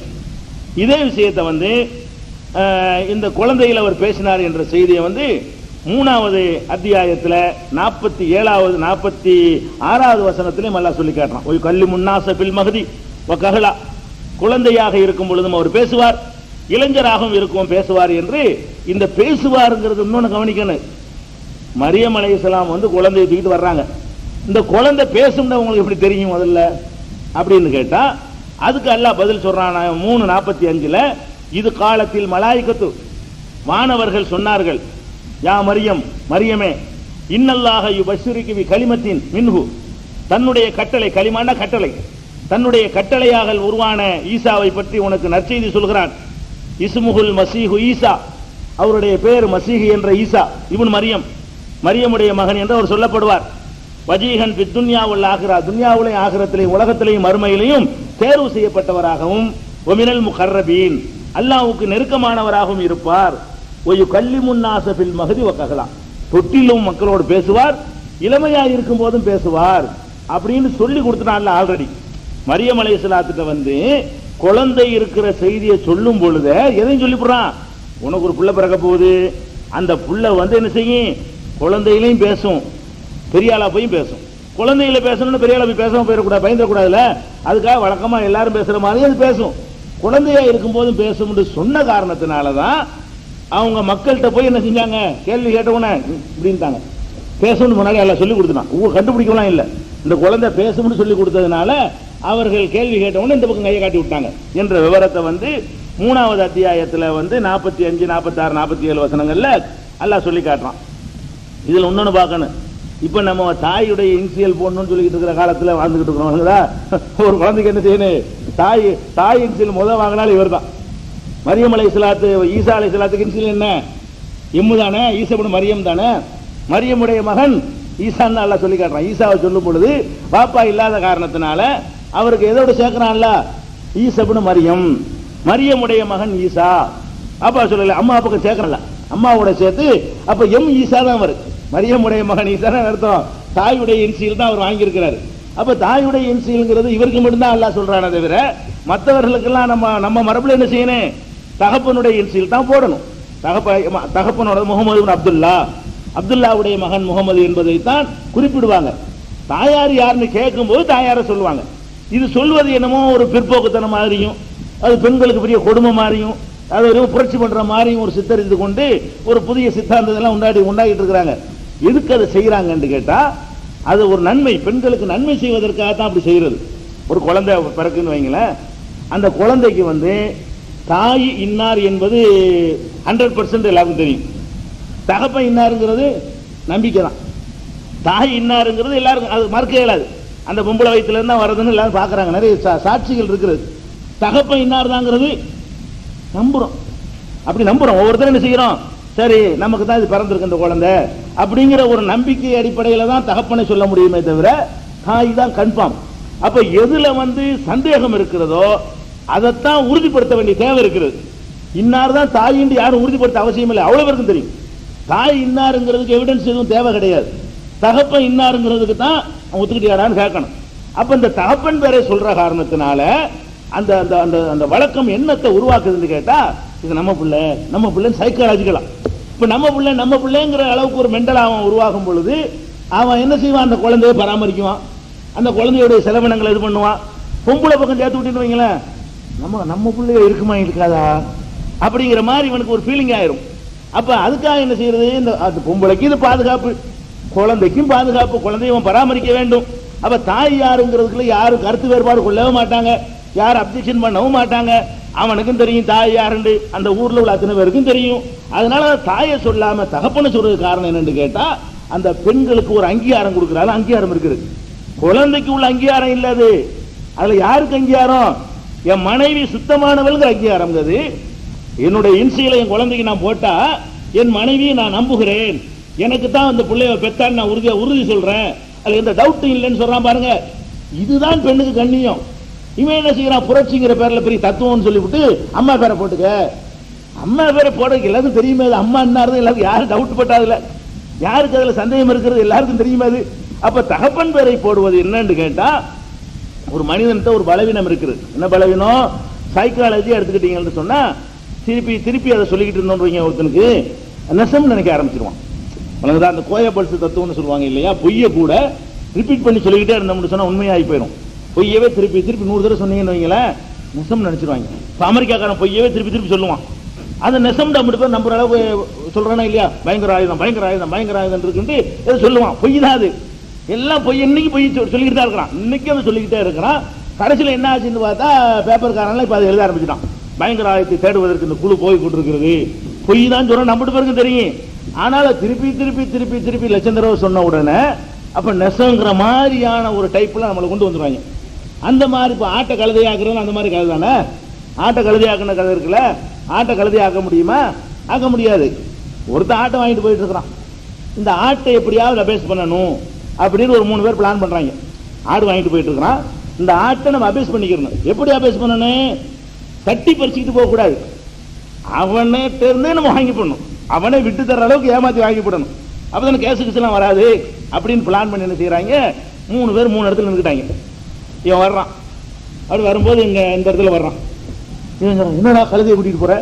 இதே விஷயத்தை இந்த குழந்தையில் அவர் பேசினார் என்ற செய்தியை 3வது அத்தியாயத்தில் 47வது 46வது வசனத்திலையும் அல்லாஹ் சொல்லி காட்டுறான். ஒரு கல்லி முன்னாச பில் மகதி கஹலா, குழந்தையாக இருக்கும் பொழுதும் அவர் பேசுவார், இளைஞராகவும் இருக்கும் பேசுவார் என்று. இந்த பேசுவாருங்கிறது இன்னொன்று கவனிக்கணும். மரியம் அலைஹிஸ்ஸலாம் குழந்தையை தூக்கிட்டு வர்றாங்க. இந்த குழந்தை பேசும்னு உங்களுக்கு எப்படி தெரியும் முதல்ல அப்படின்னு கேட்டா, அதுக்கு அல்லாஹ் பதில் சொல்றான் 3:45. இது காலத்தில் மலாயிகத்து, வானவர்கள் சொன்னார்கள், யா மரியம், மரியமே, இன்னல்லாஹ யுபஷ்ஷிருகி பி கலிமத்தின் மின்ஹு, தன்னுடைய கட்டளை, கலிமான கட்டளை, தன்னுடைய கட்டளையாக உருவான ஈசாவை பற்றி உனக்கு நற்செய்தி சொல்கிறான். இஸ்முஹுல் மசீஹு ஈசா, அவருடைய பெயர் மசீஹ் என்ற ஈசா இப்னு மரியம், மரியமுடைய மகன் என்று அவர் சொல்லப்படுவார். வஜீஹன் ஃபி துன்யா வல் ஆகிரா, துன்யாவிலேயும் ஆகிரத்திலேயும் உலகத்திலேயும் மறுமையிலேயும் தேர்வு செய்யப்பட்டவராகவும், வமினல் முகர்ரபீன், அல்லாஹ்வுக்கு நெருக்கமானவராகவும் இருப்பார். ஒயு கல்லிமுன் நாஸ ஃபில் மஹதி வ கஹலா, தொட்டிலும் மக்களோடு பேசுவார், இளமையாக இருக்கும் போதும் பேசுவார் அப்படின்னு சொல்லி கொடுத்துட்டான்ல ஆல்ரெடி. மரியம் அலைஹிஸ்ஸலாத்துக்கு குழந்தை இருக்கிற செய்தியை சொல்லும் பொழுது எதையும் சொல்லிவிடுறான். உனக்கு ஒரு புள்ள பிறக்க போகுது, அந்த புள்ள என்ன செய்யும், குழந்தையிலையும் பேசும், பெரிய ஆளா போய் பேசும். குழந்தையில பேசணும்னு பெரிய ஆளா போய் பேசாம போயிடக்கூடாது, பயந்துடக்கூடாதுல, அதுக்காக வழக்கமா எல்லாரும் பேசுற மாதிரி அது பேசும். குழந்தையா இருக்கும் போதும் பேசும் சொன்ன காரணத்தினாலதான் அவங்க மக்கள்கிட்ட போய் என்ன செஞ்சாங்க, கேள்வி கேட்டவுடனே இப்படின்ட்டாங்க. பேசணும்னு முன்னாடி எல்லாம் சொல்லி கொடுத்தான், கண்டுபிடிக்கலாம் இல்லை, இந்த குழந்தை பேசும்னு சொல்லி கொடுத்ததுனால அவர்கள் கேள்வி கேட்டவுடனே இந்த பக்கம் கையை காட்டி விட்டாங்க என்ற விவரத்தை 3வது அத்தியாயத்தில் 45, 46, 47 வசனங்கள்ல அல்லாஹ் சொல்லி காட்டுறான். இதுல இன்னொன்னு பார்க்கணும். இப்ப நம்ம தாயுடைய இன்சியல் போடணும்னு சொல்லிட்டு இருக்கிற காலத்துல வாழ்ந்துகிட்டு இருக்கிறோம். ஒரு குழந்தைக்கு என்ன செய்யணும், தாய் இன்சியல் முதல் வாங்கினாலும் இவர் தான். மரியம் அலைஹிஸ்ஸலாத்து, ஈசா அலைஹிஸ்ஸலாத்துக்கு இன்சியல் என்ன, இம்மு தானே, ஈசா மரியம் தானே, மரியமுடைய மகன் ஈசான்னு அல்லாஹ் சொல்லி காட்டுறான். ஈசாவை சொல்லும் பொழுது பாப்பா இல்லாத காரணத்தினால அவருக்கு எதோட சேர்க்கிறான்ல, ஈசா மரியம், மரியமுடைய மகன் ஈசா. அப்பா சொல்லல, அம்மா அப்பாக்கு சேர்க்கறல, அம்மாவோட சேர்த்து அப்ப எம் ஈசா தான் வருது. மரியமுடைய மகன் ஈசா தான் அர்த்தம். தாயுடைய இன்சியல் தான் அவர் வாங்கியிருக்கிறார். அப்ப தாயுடைய இன்சியல்ங்கிறது இவருக்கு மட்டும்தான் அல்லாஹ் சொல்றானே தவிர மற்றவர்களுக்கெல்லாம் நம்ம மரபுல என்ன செய்யணும், தகப்பனுடைய இன்சியல் தான் போடணும். தகப்பனோட முகமது அப்துல்லா, அப்துல்லாவுடைய மகன் முகமது என்பதைத்தான் குறிப்பிடுவாங்க. தாயார் யாருன்னு கேட்கும் போது தாயார சொல்லுவாங்க. இது சொல்வது என்னமோ ஒரு பிற்போக்குத்தனம் மாதிரியும், அது பெண்களுக்கு பெரிய கொடுமை மாதிரியும், அது ஒரு புரட்சி பண்ற மாதிரியும் ஒரு சித்தரித்து கொண்டு ஒரு புதிய சித்தாந்தத்தெல்லாம் உண்டாகிட்டு இருக்கிறாங்க. எதுக்கு அதை செய்யறாங்கன்னு கேட்டா, அது ஒரு நன்மை, பெண்களுக்கு நன்மை செய்வதற்காக தான் அப்படி செய்யறது. ஒரு குழந்தை பிறக்குன்னு வைங்களேன், அந்த குழந்தைக்கு தாய் இன்னார் என்பது 100% எல்லாருக்கும் தெரியும். தகப்பன் இன்னாருங்கிறது நம்பிக்கை தான். தாய் இன்னாருங்கிறது எல்லாருக்கும் அது மறுக்க இயலாது. அந்த பொம்பளை வயிற்றுல இருந்தா வர்றதுன்னு எல்லாரும் பாக்குறாங்க, நிறைய சாட்சிகள் இருக்கிறது. தகப்பன் இன்னார் தாங்கிறது நம்புறோம், அப்படி நம்புறோம். ஒவ்வொருத்தரும் என்ன செய்யறோம், சரி நமக்கு தான் இது பிறந்திருக்கு இந்த குழந்தை அப்படிங்கிற ஒரு நம்பிக்கை அடிப்படையில தான் தகப்பனை சொல்ல முடியுமே தவிர தாய் தான் கன்ஃபார்ம். அப்ப எதுல சந்தேகம் இருக்கிறதோ அதைத்தான் உறுதிப்படுத்த வேண்டிய தேவை இருக்கிறது. இன்னார் தான் தாய் என்று யாரும் உறுதிப்படுத்த அவசியம் இல்லை, அவ்வளவு பேருக்கும் தெரியும். தாய் இன்னாருங்கிறதுக்கு எவிடன்ஸ் எதுவும் தேவை கிடையாது. தகப்பன் இன்னாருங்கிறதுக்கு தான் ஒத்துக்கிட்டியாடான்னு கேட்கணும். அப்ப இந்த தகப்பன் பேரை சொல்ற காரணத்தினால அந்த அந்த அந்த அந்த வழக்கம் என்னத்தை உருவாக்குதுன்னு கேட்டா, இது நம்ம பிள்ளை சைக்காலஜிக்கலா, இப்ப நம்ம பிள்ளைங்கிற அளவுக்கு ஒரு மெண்டல் அவன் உருவாகும் பொழுது அவன் என்ன செய்வான், அந்த குழந்தையை பராமரிக்குவான், அந்த குழந்தையுடைய செலவினங்களை இது பண்ணுவான். பொம்பளை பக்கம் சேர்த்து விட்டுன்னு வைங்களேன், நம்ம பிள்ளைய இருக்குமா இருக்காதா அப்படிங்கிற மாதிரி இவனுக்கு ஒரு ஃபீலிங் ஆயிரும். அப்ப அதுக்காக என்ன செய்யறது, இந்த பொம்பளைக்கு இது பாதுகாப்பு, குழந்தைக்கும் பாதுகாப்பு, குழந்தைய பராமரிக்க வேண்டும். அப்ப தாய் யாருங்கிறதுக்குள்ள யாரும் கருத்து வேறுபாடு கொள்ளவும் மாட்டாங்க, யாரும் அப்ஜெக்ஷன் பண்ணவும் மாட்டாங்க. அவனுக்கும் தெரியும் தாய் யாருண்டு, அந்த ஊர்ல உள்ள அத்தனை பேருக்கும் தெரியும். அதனால தாயை சொல்லாம தகப்பனை சொல்றது காரணம் என்னன்னு கேட்டா, அந்த பெண்களுக்கு ஒரு அங்கீகாரம் கொடுக்கிறாரு, அங்கீகாரம் இருக்குது. குழந்தைக்கு உள்ள அங்கீகாரம் இல்லது, அதுல யாருக்கு அங்கீகாரம், என் மனைவி சுத்தமானவள்ங்கிற அங்கீகாரம். என்னுடைய இன்சியலை என் குழந்தைக்கு நான் போட்டா என் மனைவியை நான் நம்புகிறேன், எனக்கு தான் அந்த பிள்ளைய பெத்தான்னு நான் உறுதி சொல்றேன், அதுல எந்த டவுட்டும் இல்லைன்னு சொல்றான் பாருங்க. இதுதான் பெண்ணுக்கு கண்ணியம். இவன் என்ன செய்யறான், புரட்சிங்கிற பேர்ல பெரிய தத்துவம்னு சொல்லிவிட்டு அம்மா பேரை போட்டுக்க, அம்மா பேரை போட எல்லாருக்கும் தெரியுமே, அது அம்மா என்ன எல்லாருக்கும் யாரும் டவுட் பட்டாதுல, யாருக்கு அதுல சந்தேகம் இருக்கிறது எல்லாருக்கும் தெரியுமா அது. அப்ப தகப்பன் பேரை போடுவது என்னன்னு கேட்டா, ஒரு மனிதன்கிட்ட ஒரு பலவீனம் இருக்குது. என்ன பலவீனம்? சைக்காலஜி எடுத்துக்கிட்டீங்கன்னு சொன்னா திருப்பி திருப்பி அதை சொல்லிக்கிட்டு இருந்தோம் ஒருத்தனுக்கு நெசம் நினைக்க ஆரம்பிச்சிருவான். அந்த கோயபல்ஸ் தத்துவம்னு சொல்லுவாங்க இல்லையா, பொய்ய கூட ரிப்பீட் பண்ணி சொல்லிக்கிட்டே இருந்தோம்னு சொன்னா உண்மையாகி போயிடும். பொய்யவே திருப்பி திருப்பி 100 தடவை சொன்னீங்கன்னு வைங்களேன், நெசம் நினைச்சிருவாங்க. இப்போ அமெரிக்காக்காரன் பொய்யவே திருப்பி திருப்பி சொல்லுவான். அந்த நெசம் மட்டும் பேர் நம்புற அளவு சொல்றானா இல்லையா, பயங்கர ஆயுதம் பயங்கர ஆயுதம் பயங்கர ஆயுதம் இருக்குன்னு எதை சொல்லுவான். பொய் தான் அது, எல்லாம் பொய். இன்னைக்கு பொய் சொல்லிக்கிட்டு தான் இருக்கிறான், இன்னைக்கு அவன் சொல்லிக்கிட்டே இருக்கிறான். கடைசியில் என்ன ஆச்சுன்னு பார்த்தா பேப்பர்காரன்லாம் இப்போ அதை எழுத ஆரம்பிச்சுட்டான். பயங்கர ஆயுதத்தை தேடுவதற்கு இந்த குழு போய் கொண்டிருக்கிறது. பொய் தான் சொல்ற நம்பிட்டு பிறகு தெரியும். ஆனாலும் திருப்பி திருப்பி திருப்பி திருப்பி லட்சம் தடவை சொன்ன உடனே அப்ப நெசங்கிற மாதிரியான ஒரு டைப்ல நம்மளை கொண்டு வந்துருவாங்க. அந்த மாதிரி இப்போ ஆட்டை கழுதையாக்குறது அந்த மாதிரி கதை தானே. ஆட்டை கழுதையாக்குன கதை இருக்குல்ல, ஆட்டை கழுதையாக்க முடியுமா? ஆக்க முடியாது. ஒருத்தன் ஆட்டை வாங்கிட்டு போயிட்டு இருக்கிறான். இந்த ஆட்டை எப்படியாவது அபேஸ் பண்ணணும் அப்படின்னு ஒரு 3 பேர் பிளான் பண்றாங்க. ஆடு வாங்கிட்டு போயிட்டு இருக்கிறான், இந்த ஆட்டை நம்ம அபேஸ் பண்ணிக்கிறோம். எப்படி அபேஸ் பண்ணணும்? தட்டி பறிச்சுக்கிட்டு போக கூடாது, அவனே இருந்தே நம்ம வாங்கி போடணும், அவனை விட்டு தர அளவுக்கு ஏமாத்தி வாங்கி போடணும். அப்பதான் கேசு கிசெல்லாம் வராது அப்படின்னு பிளான் பண்ணி என்ன செய்யறாங்க, 3 பேர் 3 இடத்துல நின்றுட்டாங்க. இவன் வர்றான், அப்படி வரும்போது இங்க இந்த இடத்துல வர்றான். என்னடா கழுதையை கூட்டிட்டு போற,